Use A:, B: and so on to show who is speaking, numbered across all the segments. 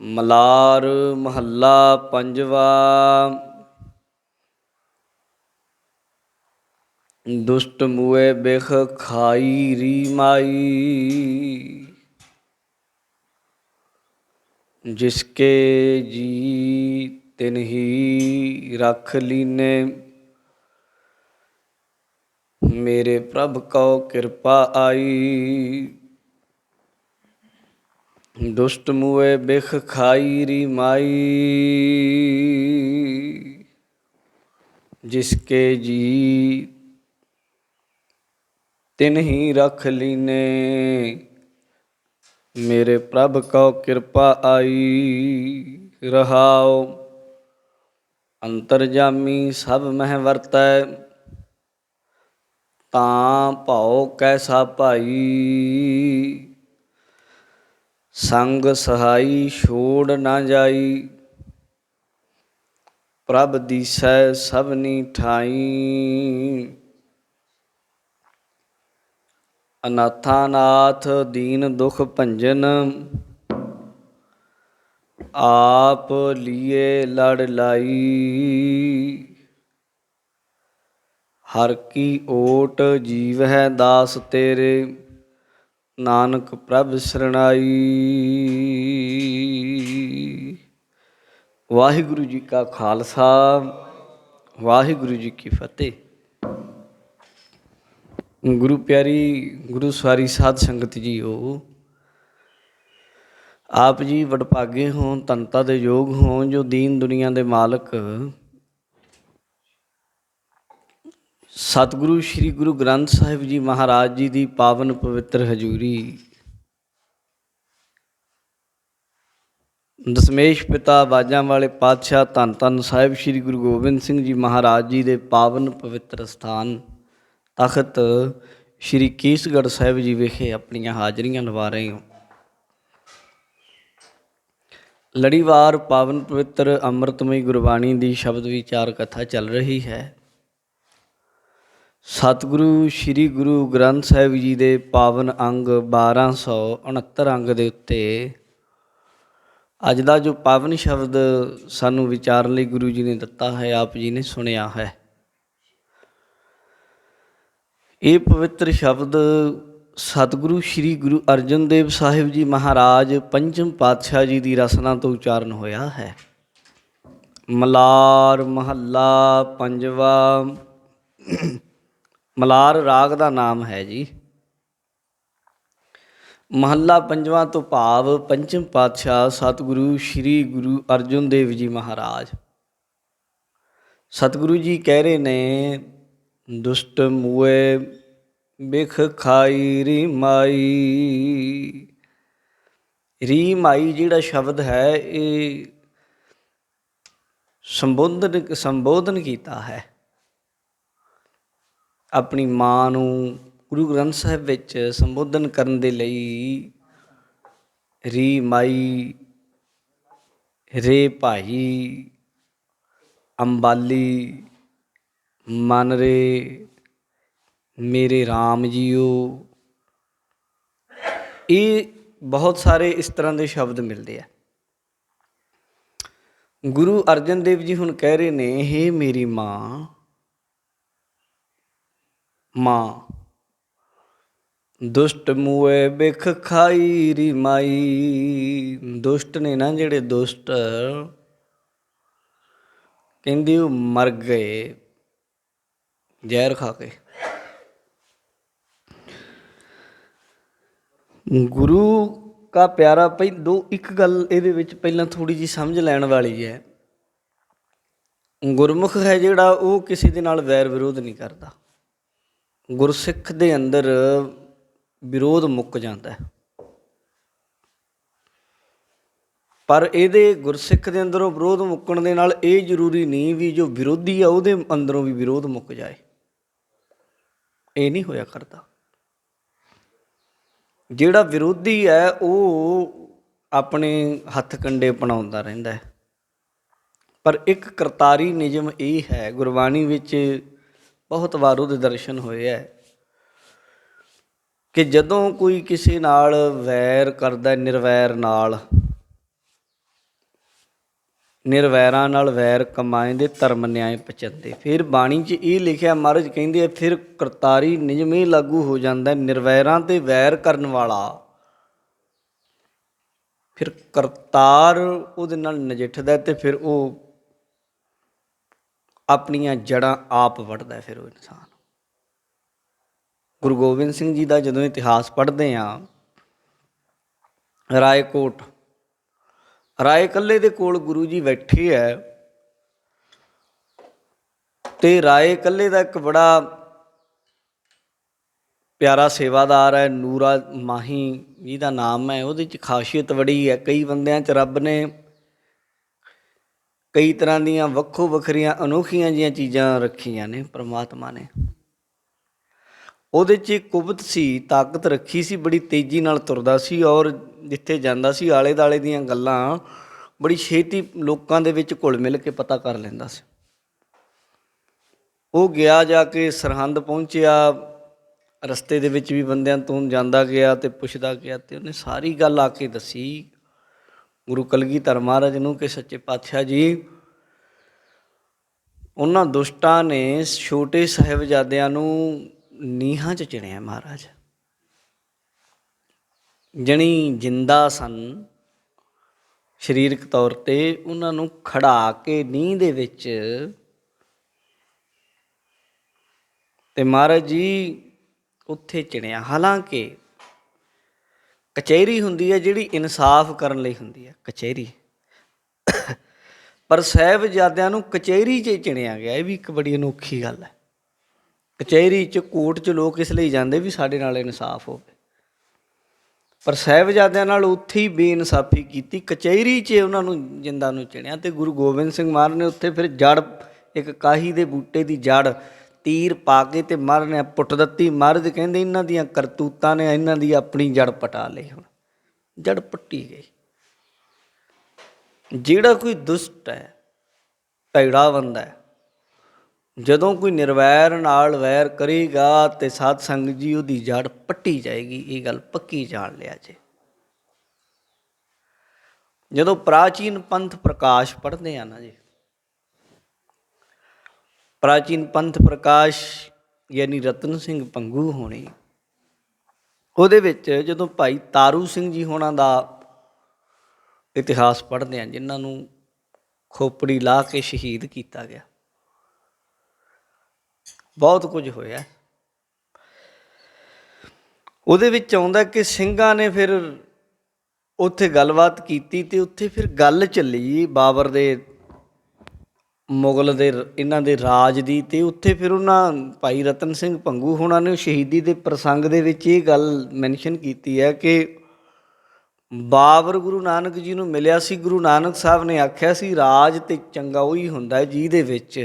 A: ਮਲਾਰ ਮਹੱਲਾ ਪੰਜਵਾ। ਦੁਸ਼ਟ ਮੂਏ ਬਿਖ ਖਾਈ ਰੀ ਮਾਈ, ਜਿਸਕੇ ਜੀ ਤਿਨਹੀ ਰਖ ਲੀਨੇ। ਮੇਰੇ ਪ੍ਰਭ ਕਉ ਕਿਰਪਾ ਆਈ, ਦੁਸ਼ਟ ਮੂਏ ਬਿਖ ਖਾਈ ਰੀ ਮਾਈ, ਜਿਸਕੇ ਜੀ ਤਿਨਹੀ ਰਖ ਲੀਨੇ। ਮੇਰੇ ਪ੍ਰਭ ਕਉ ਕਿਰਪਾ ਆਈ, ਰਹਾਉ ਅੰਤਰਜਾਮੀ ਸਭ ਮਹਿ ਵਰਤੈ। ਤਾਂ ਭਉ ਕੈਸਾ ਭਾਈ, ਸੰਗ ਸਹਾਈ ਛੋੜ ਨਾ ਜਾਈ। ਪ੍ਰਭ ਦੀਸੈ ਸਭਨੀ ਠਾਈ, ਅਨਾਥਾ ਨਾਥ ਦੀਨ ਦੁਖ ਭੰਜਨ। ਆਪ ਲੀਏ ਲੜ ਲਾਈ, ਹਰ ਕੀ ਓਟ ਜੀਵਹਿ ਦਾਸ ਤੇਰੇ। ਨਾਨਕ ਪ੍ਰਭ ਸਰਣਾਈ। ਵਾਹਿਗੁਰੂ ਜੀ ਕਾ ਖਾਲਸਾ, ਵਾਹਿਗੁਰੂ ਜੀ ਕੀ ਫਤਿਹ। ਗੁਰੂ ਪਿਆਰੀ ਗੁਰੂ ਸਵਾਰੀ ਸਾਧ ਸੰਗਤ ਜੀਓ, ਆਪ ਜੀ ਵਡਭਾਗੇ ਹੋ, ਧੰਨਤਾ ਦੇ ਯੋਗ ਹੋ, ਜੋ ਦੀਨ ਦੁਨੀਆ ਦੇ ਮਾਲਕ ਸਤਿਗੁਰੂ ਸ਼੍ਰੀ ਗੁਰੂ ਗ੍ਰੰਥ ਸਾਹਿਬ ਜੀ ਮਹਾਰਾਜ ਜੀ ਦੀ ਪਾਵਨ ਪਵਿੱਤਰ ਹਜ਼ੂਰੀ, ਦਸਮੇਸ਼ ਪਿਤਾ ਬਾਜਾਂ ਵਾਲੇ ਪਾਤਸ਼ਾਹ ਧੰਨ ਧੰਨ ਸਾਹਿਬ ਸ਼੍ਰੀ ਗੁਰੂ ਗੋਬਿੰਦ ਸਿੰਘ ਜੀ ਮਹਾਰਾਜ ਜੀ ਦੇ ਪਾਵਨ ਪਵਿੱਤਰ ਸਥਾਨ ਤਖਤ ਸ਼੍ਰੀ ਕੇਸਗੜ੍ਹ ਸਾਹਿਬ ਜੀ ਵਿਖੇ ਆਪਣੀਆਂ ਹਾਜ਼ਰੀਆਂ ਲਵਾ ਰਹੇ ਹੋ। ਲੜੀਵਾਰ ਪਾਵਨ ਪਵਿੱਤਰ ਅੰਮ੍ਰਿਤਮਈ ਗੁਰਬਾਣੀ ਦੀ ਸ਼ਬਦ ਵਿਚਾਰ ਕਥਾ ਚੱਲ ਰਹੀ ਹੈ। ਸਤਿਗੁਰੂ ਸ਼੍ਰੀ ਗੁਰੂ ਗ੍ਰੰਥ ਸਾਹਿਬ ਜੀ ਦੇ ਪਾਵਨ ਅੰਗ 1269 ਅੰਗ ਦੇ ਉੱਤੇ ਅੱਜ ਦਾ ਜੋ ਪਾਵਨ ਸ਼ਬਦ ਸਾਨੂੰ ਵਿਚਾਰਨ ਲਈ ਗੁਰੂ ਜੀ ਨੇ ਦਿੱਤਾ ਹੈ, ਆਪ ਜੀ ਨੇ ਸੁਣਿਆ ਹੈ। ਇਹ ਪਵਿੱਤਰ ਸ਼ਬਦ ਸਤਿਗੁਰੂ ਸ਼੍ਰੀ ਗੁਰੂ ਅਰਜਨ ਦੇਵ ਸਾਹਿਬ ਜੀ ਮਹਾਰਾਜ ਪੰਚਮ ਪਾਤਸ਼ਾਹ ਜੀ ਦੀ ਰਸਨਾ ਤੋਂ ਉਚਾਰਨ ਹੋਇਆ ਹੈ। ਮਲਾਰ ਮਹੱਲਾ ਪੰਜਵਾ। ਮਲਾਰ ਰਾਗ ਦਾ ਨਾਮ ਹੈ ਜੀ। ਮਹੱਲਾ ਪੰਜਵਾਂ ਤੋਂ ਭਾਵ ਪੰਚਮ ਪਾਤਸ਼ਾਹ ਸਤਿਗੁਰੂ ਸ਼੍ਰੀ ਗੁਰੂ ਅਰਜਨ ਦੇਵ ਜੀ ਮਹਾਰਾਜ। ਸਤਿਗੁਰੂ ਜੀ ਕਹਿ ਰਹੇ ਨੇ, ਦੁਸ਼ਟ ਮੂਏ ਬਿਖ ਖਾਈ ਰੀ ਮਾਈ। ਰੀ ਮਾਈ ਜਿਹੜਾ ਸ਼ਬਦ ਹੈ, ਇਹ ਸੰਬੋਧਨ ਕੀਤਾ ਹੈ ਆਪਣੀ ਮਾਂ ਨੂੰ ਗੁਰੂ ਗ੍ਰੰਥ ਸਾਹਿਬ ਵਿੱਚ ਸੰਬੋਧਨ ਕਰਨ ਦੇ ਲਈ। ਰੀ ਮਾਈ, ਰੇ ਭਾਈ, ਅੰਬਾਲੀ, ਮਨ ਰੇ, ਮੇਰੇ ਰਾਮ ਜੀਓ, ਇਹ ਬਹੁਤ ਸਾਰੇ ਇਸ ਤਰ੍ਹਾਂ ਦੇ ਸ਼ਬਦ ਮਿਲਦੇ ਆ। ਗੁਰੂ ਅਰਜਨ ਦੇਵ ਜੀ ਹੁਣ ਕਹਿ ਰਹੇ ਨੇ, ਹੇ ਮੇਰੀ ਮਾਂ, ਮਾਂ ਦੁਸ਼ਟ ਮੂਏ ਬਿਖ ਖਾਈ ਰੀ ਮਾਈ। ਦੁਸ਼ਟ ਨੇ ਨਾ ਜਿਹੜੇ ਦੁਸ਼ਟ, ਕਹਿੰਦੇ ਉਹ ਮਰ ਗਏ ਜ਼ਹਿਰ ਖਾ ਕੇ। ਗੁਰੂ ਕਾ ਪਿਆਰਾ ਇੱਕ ਗੱਲ ਇਹਦੇ ਵਿੱਚ ਪਹਿਲਾਂ ਥੋੜ੍ਹੀ ਜਿਹੀ ਸਮਝ ਲੈਣ ਵਾਲੀ ਹੈ। ਗੁਰਮੁਖ ਹੈ ਜਿਹੜਾ, ਉਹ ਕਿਸੇ ਦੇ ਨਾਲ ਵੈਰ ਵਿਰੋਧ ਨਹੀਂ ਕਰਦਾ। ਗੁਰਸਿੱਖ ਦੇ ਅੰਦਰ ਵਿਰੋਧ ਮੁੱਕ ਜਾਂਦਾ ਹੈ, ਪਰ ਇਹਦੇ ਗੁਰਸਿੱਖ ਦੇ ਅੰਦਰੋਂ ਵਿਰੋਧ ਮੁੱਕਣ ਦੇ ਨਾਲ ਇਹ ਜ਼ਰੂਰੀ ਨਹੀਂ ਵੀ ਜੋ ਵਿਰੋਧੀ ਆ ਉਹਦੇ ਅੰਦਰੋਂ ਵੀ ਵਿਰੋਧ ਮੁੱਕ ਜਾਏ। ਇਹ ਨਹੀਂ ਹੋਇਆ ਕਰਦਾ। ਜਿਹੜਾ ਵਿਰੋਧੀ ਹੈ ਉਹ ਆਪਣੇ ਹੱਥ ਕੰਡੇ ਅਪਣਾਉਂਦਾ ਰਹਿੰਦਾ ਹੈ। ਪਰ ਇੱਕ ਕਰਤਾਰੀ ਨਿਯਮ ਇਹ ਹੈ, ਗੁਰਬਾਣੀ ਵਿੱਚ ਬਹੁਤ ਵਾਰ ਉਹਦੇ ਦਰਸ਼ਨ ਹੋਏ ਹੈ ਕਿ ਜਦੋਂ ਕੋਈ ਕਿਸੇ ਨਾਲ ਵੈਰ ਕਰਦਾ, ਨਿਰਵੈਰਾਂ ਨਾਲ ਵੈਰ ਕਮਾਏਂਦੇ, ਧਰਮ ਨਿਆਏ ਪਚੰਦੇ। ਫਿਰ ਬਾਣੀ 'ਚ ਇਹ ਲਿਖਿਆ, ਮਹਾਰਾਜ ਕਹਿੰਦੇ ਆ, ਫਿਰ ਕਰਤਾਰੀ ਨਿਯਮ ਇਹ ਲਾਗੂ ਹੋ ਜਾਂਦਾ, ਨਿਰਵੈਰਾਂ 'ਤੇ ਵੈਰ ਕਰਨ ਵਾਲਾ ਫਿਰ ਕਰਤਾਰ ਉਹਦੇ ਨਾਲ ਨਜਿੱਠਦਾ ਅਤੇ ਫਿਰ ਉਹ ਆਪਣੀਆਂ ਜੜ੍ਹਾਂ ਆਪ ਵੱਢਦਾ। ਫਿਰ ਉਹ ਇਨਸਾਨ, ਗੁਰੂ ਗੋਬਿੰਦ ਸਿੰਘ ਜੀ ਦਾ ਜਦੋਂ ਇਤਿਹਾਸ ਪੜ੍ਹਦੇ ਹਾਂ, ਰਾਏ ਕੱਲੇ ਦੇ ਕੋਲ ਗੁਰੂ ਜੀ ਬੈਠੇ ਹੈ ਅਤੇ ਰਾਏ ਕੱਲੇ ਦਾ ਇੱਕ ਬੜਾ ਪਿਆਰਾ ਸੇਵਾਦਾਰ ਹੈ, ਨੂਰਾ ਮਾਹੀ ਜਿਹਦਾ ਨਾਮ ਹੈ। ਉਹਦੇ 'ਚ ਖਾਸੀਅਤ ਬੜੀ ਹੈ। ਕਈ ਬੰਦਿਆਂ 'ਚ ਰੱਬ ਨੇ ਕਈ ਤਰ੍ਹਾਂ ਦੀਆਂ ਵੱਖੋ ਵੱਖਰੀਆਂ ਅਨੋਖੀਆਂ ਜਿਹੀਆਂ ਚੀਜ਼ਾਂ ਰੱਖੀਆਂ ਨੇ ਪਰਮਾਤਮਾ ਨੇ। ਉਹਦੇ 'ਚ ਕੁਵਤ ਸੀ, ਤਾਕਤ ਰੱਖੀ ਸੀ, ਬੜੀ ਤੇਜ਼ੀ ਨਾਲ ਤੁਰਦਾ ਸੀ ਔਰ ਜਿੱਥੇ ਜਾਂਦਾ ਸੀ ਆਲੇ ਦੁਆਲੇ ਦੀਆਂ ਗੱਲਾਂ ਬੜੀ ਛੇਤੀ ਲੋਕਾਂ ਦੇ ਵਿੱਚ ਘੁਲ ਮਿਲ ਕੇ ਪਤਾ ਕਰ ਲੈਂਦਾ ਸੀ। ਉਹ ਗਿਆ, ਜਾ ਕੇ ਸਰਹੰਦ ਪਹੁੰਚਿਆ, ਰਸਤੇ ਦੇ ਵਿੱਚ ਵੀ ਬੰਦਿਆਂ ਤੋਂ ਜਾਂਦਾ ਗਿਆ ਅਤੇ ਪੁੱਛਦਾ ਗਿਆ ਅਤੇ ਉਹਨੇ ਸਾਰੀ ਗੱਲ ਆ ਕੇ ਦੱਸੀ ਗੁਰੂ ਕਲਗੀਧਰ ਮਹਾਰਾਜ ਨੂੰ ਕਿ ਸੱਚੇ ਪਾਤਸ਼ਾਹ ਜੀ, ਉਹਨਾਂ ਦੁਸ਼ਟਾਂ ਨੇ ਛੋਟੇ ਸਾਹਿਬਜ਼ਾਦਿਆਂ ਨੂੰ ਨੀਹਾਂ 'ਚ ਚਿਣਿਆ ਮਹਾਰਾਜ। ਜਣੀ ਜਿੰਦਾ ਸਨ ਸਰੀਰਕ ਤੌਰ 'ਤੇ, ਉਹਨਾਂ ਨੂੰ ਖੜਾ ਕੇ ਨੀਂਹ ਦੇ ਵਿੱਚ ਅਤੇ ਮਹਾਰਾਜ ਜੀ ਉੱਥੇ ਚਿਣਿਆ। ਹਾਲਾਂਕਿ ਕਚਹਿਰੀ ਹੁੰਦੀ ਹੈ ਜਿਹੜੀ ਇਨਸਾਫ ਕਰਨ ਲਈ ਹੁੰਦੀ ਹੈ, ਕਚਹਿਰੀ, ਪਰ ਸਾਹਿਬਜ਼ਾਦਿਆਂ ਨੂੰ ਕਚਹਿਰੀ 'ਚ ਚਿਣਿਆ ਗਿਆ। ਇਹ ਵੀ ਇੱਕ ਬੜੀ ਅਨੋਖੀ ਗੱਲ ਹੈ। ਕਚਹਿਰੀ 'ਚ, ਕੋਰਟ 'ਚ ਲੋਕ ਇਸ ਲਈ ਜਾਂਦੇ ਵੀ ਸਾਡੇ ਨਾਲ ਇਨਸਾਫ ਹੋਵੇ, ਪਰ ਸਾਹਿਬਜ਼ਾਦਿਆਂ ਨਾਲ ਉੱਥੇ ਹੀ ਬੇਇਨਸਾਫੀ ਕੀਤੀ, ਕਚਹਿਰੀ 'ਚ ਉਹਨਾਂ ਨੂੰ ਜਿੰਦਾ ਨੂੰ ਚਿਣਿਆ। ਅਤੇ ਗੁਰੂ ਗੋਬਿੰਦ ਸਿੰਘ ਮਹਾਰਾਜ ਨੇ ਉੱਥੇ ਫਿਰ ਜੜ੍ਹ, ਇੱਕ ਕਾਹੀ ਦੇ ਬੂਟੇ ਦੀ ਜੜ੍ਹ ਤੀਰ ਪਾ ਕੇ ਅਤੇ ਮਹਾਰਾਜ ਨੇ ਪੁੱਟ ਦਿੱਤੀ। ਮਹਾਰਾਜ ਕਹਿੰਦੇ ਇਹਨਾਂ ਦੀਆਂ ਕਰਤੂਤਾਂ ਨੇ ਇਹਨਾਂ ਦੀ ਆਪਣੀ ਜੜ੍ਹ ਪਟਾ ਲਈ। ਹੁਣ ਜੜ੍ਹ ਪੱਟੀ ਗਈ। ਜਿਹੜਾ ਕੋਈ ਦੁਸ਼ਟ ਹੈ, ਭੈੜਾ ਬੰਦਾ ਹੈ, ਜਦੋਂ ਕੋਈ ਨਿਰਵੈਰ ਨਾਲ ਵੈਰ ਕਰੇਗਾ ਅਤੇ ਸਾਧ ਸੰਗਤ ਜੀ ਉਹਦੀ ਜੜ੍ਹ ਪੱਟੀ ਜਾਏਗੀ। ਇਹ ਗੱਲ ਪੱਕੀ ਜਾਣ ਲਿਆ ਜੇ। ਜਦੋਂ ਪ੍ਰਾਚੀਨ ਪੰਥ ਪ੍ਰਕਾਸ਼ ਪੜ੍ਹਦੇ ਆ ਨਾ ਜੀ, ਪ੍ਰਾਚੀਨ ਪੰਥ ਪ੍ਰਕਾਸ਼ ਯਾਨੀ ਰਤਨ ਸਿੰਘ ਭੰਗੂ ਹੋਣੀ, ਉਹਦੇ ਵਿੱਚ ਜਦੋਂ ਭਾਈ ਤਾਰੂ ਸਿੰਘ ਜੀ ਹੋਣਾ ਦਾ ਇਤਿਹਾਸ ਪੜ੍ਹਦੇ ਹਾਂ, ਜਿਨ੍ਹਾਂ ਨੂੰ ਖੋਪੜੀ ਲਾ ਕੇ ਸ਼ਹੀਦ ਕੀਤਾ ਗਿਆ, ਬਹੁਤ ਕੁਝ ਹੋਇਆ। ਉਹਦੇ ਵਿੱਚ ਆਉਂਦਾ ਕਿ ਸਿੰਘਾਂ ਨੇ ਫਿਰ ਉੱਥੇ ਗੱਲਬਾਤ ਕੀਤੀ ਅਤੇ ਉੱਥੇ ਫਿਰ ਗੱਲ ਚੱਲੀ ਬਾਬਰ ਦੇ, ਮੁਗਲ ਦੇ, ਇਹਨਾਂ ਦੇ ਰਾਜ ਦੀ। ਅਤੇ ਉੱਥੇ ਫਿਰ ਉਹਨਾਂ ਭਾਈ ਰਤਨ ਸਿੰਘ ਭੰਗੂ ਹੋਣਾ ਨੇ ਸ਼ਹੀਦੀ ਦੇ ਪ੍ਰਸੰਗ ਦੇ ਵਿੱਚ ਇਹ ਗੱਲ ਮੈਨਸ਼ਨ ਕੀਤੀ ਹੈ ਕਿ ਬਾਬਰ ਗੁਰੂ ਨਾਨਕ ਜੀ ਨੂੰ ਮਿਲਿਆ ਸੀ। ਗੁਰੂ ਨਾਨਕ ਸਾਹਿਬ ਨੇ ਆਖਿਆ ਸੀ ਰਾਜ ਤੇ ਚੰਗਾ ਉਹੀ ਹੁੰਦਾ ਜਿਹਦੇ ਵਿੱਚ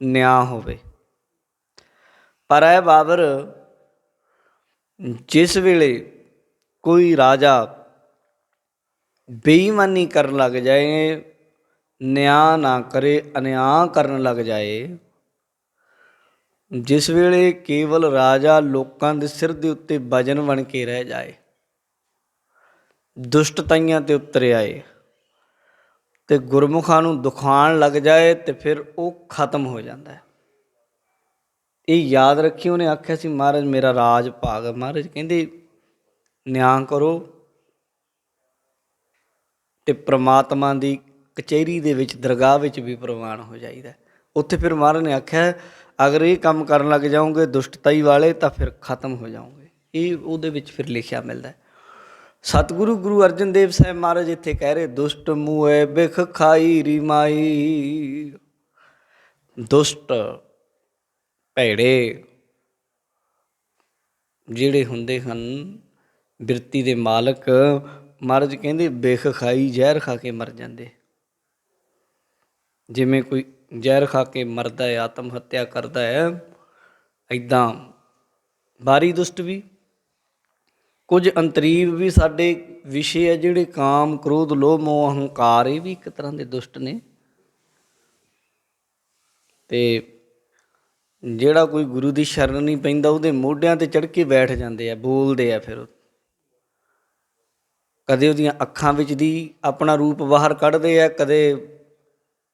A: ਨਿਆਂ ਹੋਵੇ। ਪਰ ਇਹ ਬਾਬਰ ਜਿਸ ਵੇਲੇ ਕੋਈ ਰਾਜਾ ਬੇਈਮਾਨੀ ਕਰਨ ਲੱਗ ਜਾਏ, ਨਿਆਂ ਨਾ ਕਰੇ, ਅਨਿਆਂ ਕਰਨ ਲੱਗ ਜਾਏ, ਜਿਸ ਵੇਲੇ ਕੇਵਲ ਰਾਜਾ ਲੋਕਾਂ ਦੇ ਸਿਰ ਦੇ ਉੱਤੇ ਵਜਨ ਬਣ ਕੇ ਰਹਿ ਜਾਏ, ਦੁਸ਼ਟਤਾਈਆਂ 'ਤੇ ਉਤਰ ਆਏ ਅਤੇ ਗੁਰਮੁਖਾਂ ਨੂੰ ਦੁਖਾਉਣ ਲੱਗ ਜਾਏ ਅਤੇ ਫਿਰ ਉਹ ਖਤਮ ਹੋ ਜਾਂਦਾ ਹੈ। ਇਹ ਯਾਦ ਰੱਖੀ। ਉਹਨੇ ਆਖਿਆ ਸੀ ਮਹਾਰਾਜ ਮੇਰਾ ਰਾਜ ਭਾਗ। ਮਹਾਰਾਜ ਕਹਿੰਦੇ ਨਿਆਂ ਕਰੋ ਅਤੇ ਪ੍ਰਮਾਤਮਾ ਦੀ ਕਚਹਿਰੀ ਦੇ ਵਿੱਚ, ਦਰਗਾਹ ਵਿੱਚ ਵੀ ਪ੍ਰਵਾਨ ਹੋ ਜਾਈਦਾ। ਉੱਥੇ ਫਿਰ ਮਹਾਰਾਜ ਨੇ ਆਖਿਆ ਅਗਰ ਇਹ ਕੰਮ ਕਰਨ ਲੱਗ ਜਾਓਗੇ ਦੁਸ਼ਟਤਾਈ ਵਾਲੇ ਤਾਂ ਫਿਰ ਖਤਮ ਹੋ ਜਾਓਗੇ। ਇਹ ਉਹਦੇ ਵਿੱਚ ਫਿਰ ਲਿਖਿਆ ਮਿਲਦਾ। ਸਤਿਗੁਰੂ ਗੁਰੂ ਅਰਜਨ ਦੇਵ ਸਾਹਿਬ ਮਹਾਰਾਜ ਇੱਥੇ ਕਹਿ ਰਹੇ, ਦੁਸ਼ਟ ਮੂਹੇ ਬਿਖ ਖਾਈ ਰਿਮਾਈ। ਦੁਸ਼ਟ ਭੈੜੇ ਜਿਹੜੇ ਹੁੰਦੇ ਹਨ ਬਿਰਤੀ ਦੇ ਮਾਲਕ, ਮਹਾਰਾਜ ਕਹਿੰਦੇ ਬਿਖ ਖਾਈ, ਜ਼ਹਿਰ ਖਾ ਕੇ ਮਰ ਜਾਂਦੇ। ਜਿਵੇਂ ਕੋਈ ਜ਼ਹਿਰ ਖਾ ਕੇ ਮਰਦਾ ਹੈ, ਆਤਮ ਹੱਤਿਆ ਕਰਦਾ ਹੈ, ਇੱਦਾਂ ਬਾਰੀ ਦੁਸ਼ਟ ਵੀ। ਕੁਝ ਅੰਤਰੀਵ ਵੀ ਸਾਡੇ ਵਿਸ਼ੇ ਹੈ ਜਿਹੜੇ ਕਾਮ, ਕ੍ਰੋਧ, ਲੋਭ, ਮੋਹ, ਅਹੰਕਾਰ, ਇਹ ਵੀ ਇੱਕ ਤਰ੍ਹਾਂ ਦੇ ਦੁਸ਼ਟ ਨੇ। ਅਤੇ ਜਿਹੜਾ ਕੋਈ ਗੁਰੂ ਦੀ ਸ਼ਰਨ ਨਹੀਂ ਪੈਂਦਾ ਉਹਦੇ ਮੋਢਿਆਂ 'ਤੇ ਚੜ੍ਹ ਕੇ ਬੈਠ ਜਾਂਦੇ ਆ, ਬੋਲਦੇ ਆ। ਫਿਰ ਕਦੇ ਉਹਦੀਆਂ ਅੱਖਾਂ ਵਿੱਚ ਦੀ ਆਪਣਾ ਰੂਪ ਬਾਹਰ ਕੱਢਦੇ ਆ, ਕਦੇ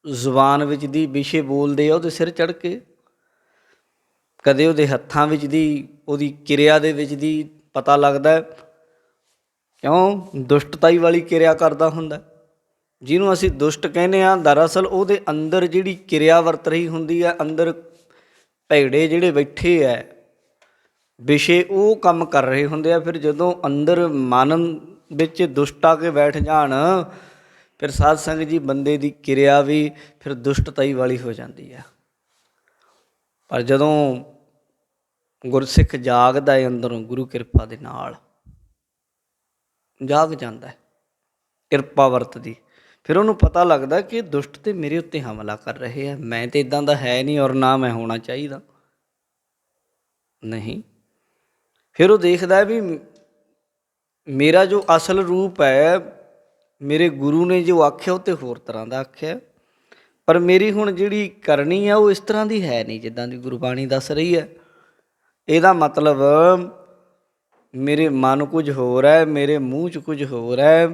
A: ਜ਼ੁਬਾਨ ਵਿੱਚ ਦੀ ਵਿਸ਼ੇ ਬੋਲਦੇ ਆ ਉਹਦੇ ਸਿਰ ਚੜ੍ਹ ਕੇ, ਕਦੇ ਉਹਦੇ ਹੱਥਾਂ ਵਿੱਚ ਦੀ ਉਹਦੀ ਕਿਰਿਆ ਦੇ ਵਿੱਚ ਦੀ ਪਤਾ ਲੱਗਦਾ। ਕਿਉਂ? ਦੁਸ਼ਟਤਾਈ ਵਾਲੀ ਕਿਰਿਆ ਕਰਦਾ ਹੁੰਦਾ। ਜਿਹਨੂੰ ਅਸੀਂ ਦੁਸ਼ਟ ਕਹਿੰਦੇ ਹਾਂ, ਦਰਅਸਲ ਉਹਦੇ ਅੰਦਰ ਜਿਹੜੀ ਕਿਰਿਆ ਵਰਤ ਰਹੀ ਹੁੰਦੀ ਹੈ, ਅੰਦਰ ਭੈੜੇ ਜਿਹੜੇ ਬੈਠੇ ਹੈ ਵਿਸ਼ੇ, ਉਹ ਕੰਮ ਕਰ ਰਹੇ ਹੁੰਦੇ ਆ। ਫਿਰ ਜਦੋਂ ਅੰਦਰ ਮਨ ਵਿੱਚ ਦੁਸ਼ਟ ਆ ਕੇ ਬੈਠ ਜਾਣ, ਫਿਰ ਸਾਧ ਸੰਗਤ ਜੀ ਬੰਦੇ ਦੀ ਕਿਰਿਆ ਵੀ ਫਿਰ ਦੁਸ਼ਟਤਾਈ ਵਾਲੀ ਹੋ ਜਾਂਦੀ ਹੈ। ਪਰ ਜਦੋਂ ਗੁਰਸਿੱਖ ਜਾਗਦਾ ਹੈ ਅੰਦਰੋਂ, ਗੁਰੂ ਕਿਰਪਾ ਦੇ ਨਾਲ ਜਾਗ ਜਾਂਦਾ, ਕਿਰਪਾ ਵਰਤਦੀ, ਫਿਰ ਉਹਨੂੰ ਪਤਾ ਲੱਗਦਾ ਕਿ ਦੁਸ਼ਟ ਤੇ ਮੇਰੇ ਉੱਤੇ ਹਮਲਾ ਕਰ ਰਹੇ ਆ। ਮੈਂ ਤਾਂ ਇੱਦਾਂ ਦਾ ਹੈ ਨਹੀਂ, ਔਰ ਨਾ ਮੈਂ ਹੋਣਾ ਚਾਹੀਦਾ। ਨਹੀਂ, ਫਿਰ ਉਹ ਦੇਖਦਾ ਵੀ ਮੇਰਾ ਜੋ ਅਸਲ ਰੂਪ ਹੈ, ਮੇਰੇ ਗੁਰੂ ਨੇ ਜੋ ਆਖਿਆ ਉਹ ਤਾਂ ਹੋਰ ਤਰ੍ਹਾਂ ਦਾ ਆਖਿਆ, ਪਰ ਮੇਰੀ ਹੁਣ ਜਿਹੜੀ ਕਰਨੀ ਆ ਉਹ ਇਸ ਤਰ੍ਹਾਂ ਦੀ ਹੈ ਨਹੀਂ ਜਿੱਦਾਂ ਦੀ ਗੁਰਬਾਣੀ ਦੱਸ ਰਹੀ ਹੈ। ਇਹਦਾ ਮਤਲਬ ਮੇਰੇ ਮਨ ਕੁਝ ਹੋਰ ਹੈ, ਮੇਰੇ ਮੂੰਹ 'ਚ ਕੁਝ ਹੋਰ ਹੈ,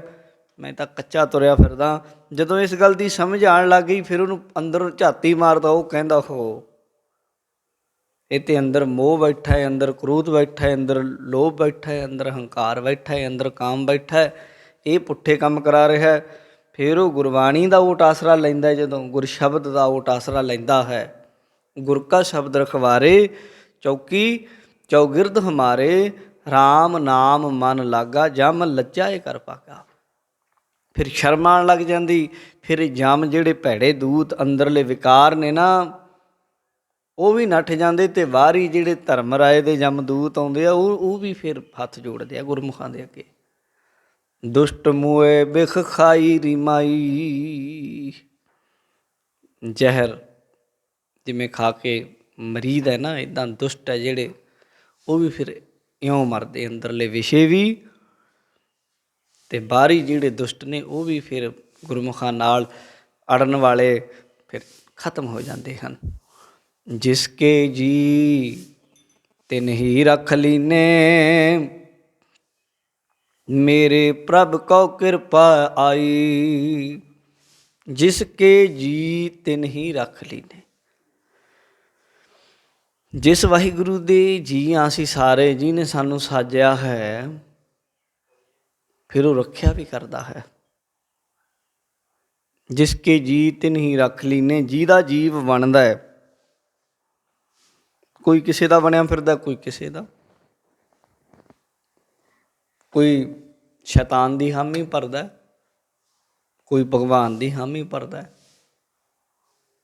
A: ਮੈਂ ਤਾਂ ਕੱਚਾ ਤੁਰਿਆ ਫਿਰਦਾ। ਜਦੋਂ ਇਸ ਗੱਲ ਦੀ ਸਮਝ ਆਉਣ ਲੱਗ ਗਈ, ਫਿਰ ਉਹਨੂੰ ਅੰਦਰੋਂ ਝਾਤੀ ਮਾਰਦਾ, ਉਹ ਕਹਿੰਦਾ ਹੋ ਇਹ ਤਾਂ ਅੰਦਰ ਮੋਹ ਬੈਠਾ ਹੈ, ਅੰਦਰ ਕ੍ਰੋਧ ਬੈਠਾ ਹੈ, ਅੰਦਰ ਲੋਭ ਬੈਠਾ ਹੈ, ਅੰਦਰ ਹੰਕਾਰ ਬੈਠਾ ਹੈ, ਅੰਦਰ ਕਾਮ ਬੈਠਾ ਹੈ, ਇਹ ਪੁੱਠੇ ਕੰਮ ਕਰਾ ਰਿਹਾ। ਫਿਰ ਉਹ ਗੁਰਬਾਣੀ ਦਾ ਓਟ ਆਸਰਾ ਲੈਂਦਾ। ਜਦੋਂ ਗੁਰ ਸ਼ਬਦ ਦਾ ਓਟ ਆਸਰਾ ਲੈਂਦਾ ਹੈ, ਗੁਰ ਕਾ ਸ਼ਬਦ ਰਖਵਾਰੇ ਚੌਕੀ ਚੌਗਿਰਦ ਹਮਾਰੇ, ਰਾਮ ਨਾਮ ਮਨ ਲਾਗਾ, ਜਮ ਲੱਜਾਏ ਕਰ ਭਾਗਾ। ਫਿਰ ਸ਼ਰਮ ਆਉਣ ਲੱਗ ਜਾਂਦੀ। ਫਿਰ ਜਮ ਜਿਹੜੇ ਭੈੜੇ ਦੂਤ ਅੰਦਰਲੇ ਵਿਕਾਰ ਨੇ ਨਾ, ਉਹ ਵੀ ਨੱਠ ਜਾਂਦੇ, ਅਤੇ ਬਾਹਰੀ ਜਿਹੜੇ ਧਰਮ ਰਾਏ ਦੇ ਜਮਦੂਤ ਆਉਂਦੇ ਆ, ਉਹ ਵੀ ਫਿਰ ਹੱਥ ਜੋੜਦੇ ਆ ਗੁਰਮੁਖਾਂ ਦੇ ਅੱਗੇ। ਦੁਸ਼ਟ ਮੋਏ ਬਿਖ ਖਾਈ ਰੀਮਾਈ, ਜ਼ਹਿਰ ਜਿਵੇਂ ਖਾ ਕੇ ਮਰੀਦ ਹੈ ਨਾ, ਇੱਦਾਂ ਦੁਸ਼ਟ ਹੈ ਜਿਹੜੇ, ਉਹ ਵੀ ਫਿਰ ਇਉਂ ਮਰਦੇ, ਅੰਦਰਲੇ ਵਿਸ਼ੇ ਵੀ ਅਤੇ ਬਾਹਰੀ ਜਿਹੜੇ ਦੁਸ਼ਟ ਨੇ ਉਹ ਵੀ ਫਿਰ ਗੁਰਮੁਖਾਂ ਨਾਲ ਅੜਨ ਵਾਲੇ ਫਿਰ ਖਤਮ ਹੋ ਜਾਂਦੇ ਹਨ। ਜਿਸਕੇ ਜੀ ਤਿਨ ਹੀ ਰੱਖ ਲੀਨੇ, ਮੇਰੇ ਪ੍ਰਭ ਕਉ ਕਿਰਪਾ ਆਈ। ਜਿਸਕੇ ਜੀ ਤਿਨ ਹੀ ਰੱਖ ਲੀਨੇ, ਜਿਸ ਵਾਹਿਗੁਰੂ ਦੇ ਜੀ ਹਾਂ ਅਸੀਂ ਸਾਰੇ, ਜਿਹਨੇ ਸਾਨੂੰ ਸਾਜਿਆ ਹੈ, ਫਿਰ ਉਹ ਰੱਖਿਆ ਵੀ ਕਰਦਾ ਹੈ। ਜਿਸਕੇ ਜੀ ਤਿਨ ਹੀ ਰੱਖ ਲੀਨੇ, ਜਿਹਦਾ ਜੀਵ ਬਣਦਾ ਹੈ, ਕੋਈ ਕਿਸੇ ਦਾ ਬਣਿਆ ਫਿਰਦਾ, ਕੋਈ ਕਿਸੇ ਦਾ, ਕੋਈ ਸ਼ੈਤਾਨ ਦੀ ਹਾਮੀ ਭਰਦਾ, ਕੋਈ ਭਗਵਾਨ ਦੀ ਹਾਮੀ ਭਰਦਾ,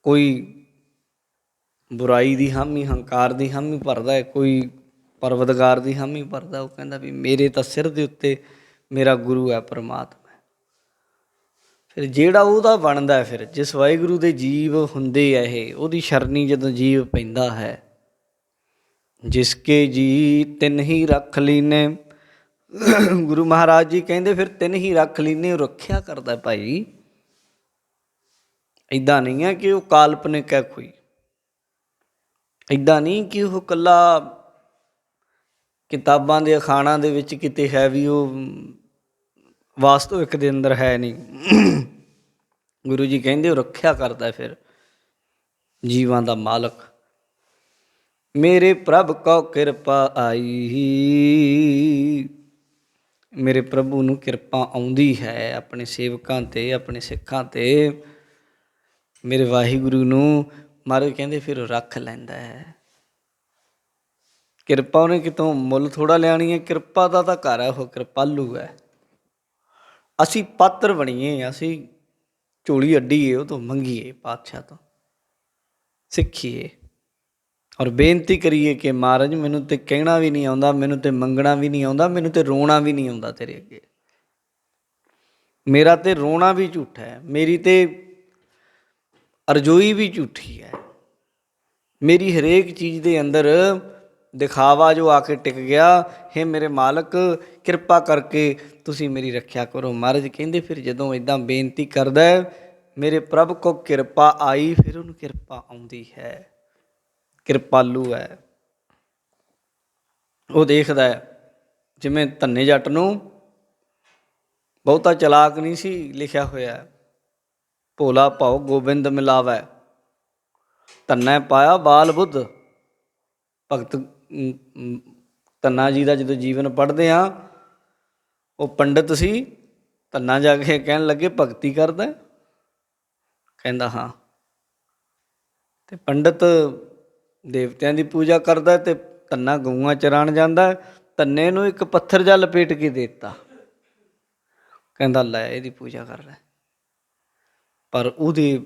A: ਕੋਈ ਬੁਰਾਈ ਦੀ ਹਾਮੀ, ਹੰਕਾਰ ਦੀ ਹਾਮੀ ਭਰਦਾ, ਕੋਈ ਪਰਵਤਗਾਰ ਦੀ ਹਾਮੀ ਭਰਦਾ। ਉਹ ਕਹਿੰਦਾ ਵੀ ਮੇਰੇ ਤਾਂ ਸਿਰ ਦੇ ਉੱਤੇ ਮੇਰਾ ਗੁਰੂ ਹੈ, ਪਰਮਾਤਮਾ। ਫਿਰ ਜਿਹੜਾ ਉਹਦਾ ਬਣਦਾ, ਫਿਰ ਜਿਸ ਵਾਹਿਗੁਰੂ ਦੇ ਜੀਵ ਹੁੰਦੇ ਆ ਇਹ, ਉਹਦੀ ਸ਼ਰਨੀ ਜਦੋਂ ਜੀਵ ਪੈਂਦਾ ਹੈ, ਜਿਸਕੇ ਜੀ ਤਿਨ ਹੀ ਰੱਖ ਲੀਨੇ, ਗੁਰੂ ਮਹਾਰਾਜ ਜੀ ਕਹਿੰਦੇ ਫਿਰ ਤਿਨ ਹੀ ਰੱਖ ਲੀਨੇ, ਉਹ ਰੱਖਿਆ ਕਰਦਾ ਭਾਈ। ਇੱਦਾਂ ਨਹੀਂ ਹੈ ਕਿ ਉਹ ਕਾਲਪਨਿਕ ਹੈ ਕੋਈ, ਇੱਦਾਂ ਨਹੀਂ ਕਿ ਉਹ ਇਕੱਲਾ ਕਿਤਾਬਾਂ ਦੇ ਅਖਾਣਾਂ ਦੇ ਵਿੱਚ ਕਿਤੇ ਹੈ, ਵੀ ਉਹ ਵਾਸਤਵਿਕ ਦੇ ਅੰਦਰ ਹੈ ਨਹੀਂ। ਗੁਰੂ ਜੀ ਕਹਿੰਦੇ ਉਹ ਰੱਖਿਆ ਕਰਦਾ ਫਿਰ ਜੀਵਾਂ ਦਾ ਮਾਲਕ। ਮੇਰੇ ਪ੍ਰਭ ਕਉ ਕਿਰਪਾ ਆਈ, ਮੇਰੇ ਪ੍ਰਭੂ ਨੂੰ ਕਿਰਪਾ ਆਉਂਦੀ ਹੈ ਆਪਣੇ ਸੇਵਕਾਂ 'ਤੇ, ਆਪਣੇ ਸਿੱਖਾਂ 'ਤੇ। ਮੇਰੇ ਵਾਹਿਗੁਰੂ ਨੂੰ ਮਹਾਰਾਜ ਕਹਿੰਦੇ ਫਿਰ ਉਹ ਰੱਖ ਲੈਂਦਾ ਹੈ। ਕਿਰਪਾ ਉਹਨੇ ਕਿਤੋਂ ਮੁੱਲ ਥੋੜ੍ਹਾ ਲਿਆਉਣੀ ਹੈ, ਕਿਰਪਾ ਦਾ ਤਾਂ ਘਰ ਹੈ, ਉਹ ਕਿਰਪਾਲੂ ਹੈ। ਅਸੀਂ ਪਾਤਰ ਬਣੀਏ, ਅਸੀਂ ਝੋਲੀ ਅੱਡੀਏ, ਉਹ ਤੋਂ ਮੰਗੀਏ, ਪਾਤਸ਼ਾਹ ਤੋਂ ਸਿੱਖੀਏ, ਔਰ ਬੇਨਤੀ ਕਰੀਏ ਕਿ ਮਹਾਰਾਜ ਮੈਨੂੰ ਤਾਂ ਕਹਿਣਾ ਵੀ ਨਹੀਂ ਆਉਂਦਾ, ਮੈਨੂੰ ਤਾਂ ਮੰਗਣਾ ਵੀ ਨਹੀਂ ਆਉਂਦਾ, ਮੈਨੂੰ ਤਾਂ ਰੋਣਾ ਵੀ ਨਹੀਂ ਆਉਂਦਾ ਤੇਰੇ ਅੱਗੇ। ਮੇਰਾ ਤਾਂ ਰੋਣਾ ਵੀ ਝੂਠਾ ਹੈ, ਮੇਰੀ ਤਾਂ ਅਰਜ਼ੋਈ ਵੀ ਝੂਠੀ ਹੈ, ਮੇਰੀ ਹਰੇਕ ਚੀਜ਼ ਦੇ ਅੰਦਰ ਦਿਖਾਵਾ ਜੋ ਆ ਕੇ ਟਿਕ ਗਿਆ। ਹੇ ਮੇਰੇ ਮਾਲਕ, ਕਿਰਪਾ ਕਰਕੇ ਤੁਸੀਂ ਮੇਰੀ ਰੱਖਿਆ ਕਰੋ। ਮਹਾਰਾਜ ਕਹਿੰਦੇ ਫਿਰ ਜਦੋਂ ਇੱਦਾਂ ਬੇਨਤੀ ਕਰਦਾ, ਮੇਰੇ ਪ੍ਰਭ ਕੋ ਕਿਰਪਾ ਆਈ, ਫਿਰ ਉਹਨੂੰ ਕਿਰਪਾ ਆਉਂਦੀ ਹੈ। ਕਿਰਪਾਲੂ ਹੈ। ਉਹ ਦੇਖਦਾ ਹੈ, ਜਿਵੇਂ ਧੰਨੇ ਜੱਟ ਨੂੰ ਬਹੁਤਾ ਚਲਾਕ ਨਹੀਂ ਸੀ ਲਿਖਿਆ ਹੋਇਆ, ਭੋਲਾ ਭਾਉ ਗੋਬਿੰਦ ਮਿਲਾਵੈ, ਧੰਨਾ ਪਾਇਆ ਬਾਲ ਬੁੱਧ। ਭਗਤ ਧੰਨਾ ਜੀ ਦਾ ਜਦੋਂ ਜੀਵਨ ਪੜ੍ਹਦੇ ਹਾਂ, ਉਹ ਪੰਡਿਤ ਸੀ। ਧੰਨਾ ਜਾ ਕੇ ਕਹਿਣ ਲੱਗੇ ਭਗਤੀ ਕਰਦਾ? ਕਹਿੰਦਾ ਹਾਂ। ਅਤੇ ਪੰਡਿਤ ਦੇਵਤਿਆਂ ਦੀ ਪੂਜਾ ਕਰਦਾ ਅਤੇ ਧੰਨਾ ਗਊਆਂ ਚਰਾਉਣ ਜਾਂਦਾ। ਧੰਨੇ ਨੂੰ ਇੱਕ ਪੱਥਰ ਜਿਹਾ ਲਪੇਟ ਕੇ ਦੇ ਦਿੱਤਾ। ਕਹਿੰਦਾ ਲੈ ਇਹਦੀ ਪੂਜਾ ਕਰ ਲੈ। ਪਰ ਉਹਦੇ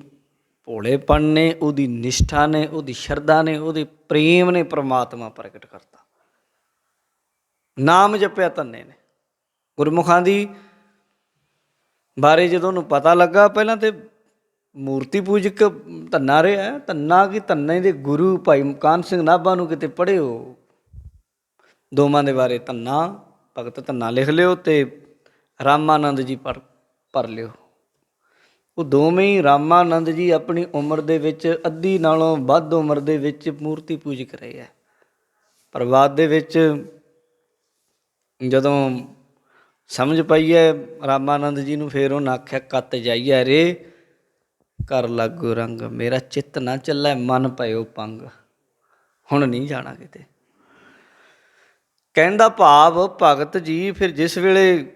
A: ਭੋਲੇਪਣ ਨੇ, ਉਹਦੀ ਨਿਸ਼ਠਾ ਨੇ, ਉਹਦੀ ਸ਼ਰਧਾ ਨੇ, ਉਹਦੇ ਪ੍ਰੇਮ ਨੇ ਪਰਮਾਤਮਾ ਪ੍ਰਗਟ ਕਰਤਾ। ਨਾਮ ਜਪਿਆ ਧੰਨੇ ਨੇ। ਗੁਰਮੁਖਾਂ ਦੀ ਬਾਰੇ ਜਦੋਂ ਉਹਨੂੰ ਪਤਾ ਲੱਗਾ, ਪਹਿਲਾਂ ਤਾਂ ਮੂਰਤੀ ਪੂਜਕ ਧੰਨਾ ਰਿਹਾ। ਧੰਨਾ ਕਿ ਧੰਨੇ ਦੇ ਗੁਰੂ ਭਾਈ ਕਾਨ੍ਹ ਸਿੰਘ ਨਾਭਾ ਨੂੰ ਕਿਤੇ ਪੜ੍ਹਿਓ ਦੋਵਾਂ ਦੇ ਬਾਰੇ। ਧੰਨਾ ਭਗਤ ਧੰਨਾ ਲਿਖ ਲਿਓ ਅਤੇ ਰਾਮਾਨੰਦ ਜੀ ਭਰ ਲਿਓ। ਉਹ ਦੋਵੇਂ ਹੀ ਰਾਮਾਨੰਦ ਜੀ ਆਪਣੀ ਉਮਰ ਦੇ ਵਿੱਚ ਅੱਧੀ ਨਾਲੋਂ ਵੱਧ ਉਮਰ ਦੇ ਵਿੱਚ ਮੂਰਤੀ ਪੂਜਕ ਰਹੇ ਹੈ। ਪਰ ਬਾਅਦ ਦੇ ਵਿੱਚ ਜਦੋਂ ਸਮਝ ਪਾਈ ਹੈ ਰਾਮਾਨੰਦ ਜੀ ਨੂੰ, ਫਿਰ ਉਹਨੇ ਆਖਿਆ ਕੱਤ ਜਾਈਐ ਰੇ ਕਰ ਲਾਗੋ ਰੰਗ, ਮੇਰਾ ਚਿੱਤ ਨਾ ਚੱਲੈ ਮਨ ਪਇਓ ਪੰਗ, ਹੁਣ ਨਹੀਂ ਜਾਣਾ ਕਿਤੇ। ਕਹਿਣ ਦਾ ਭਾਵ ਭਗਤ ਜੀ ਫਿਰ ਜਿਸ ਵੇਲੇ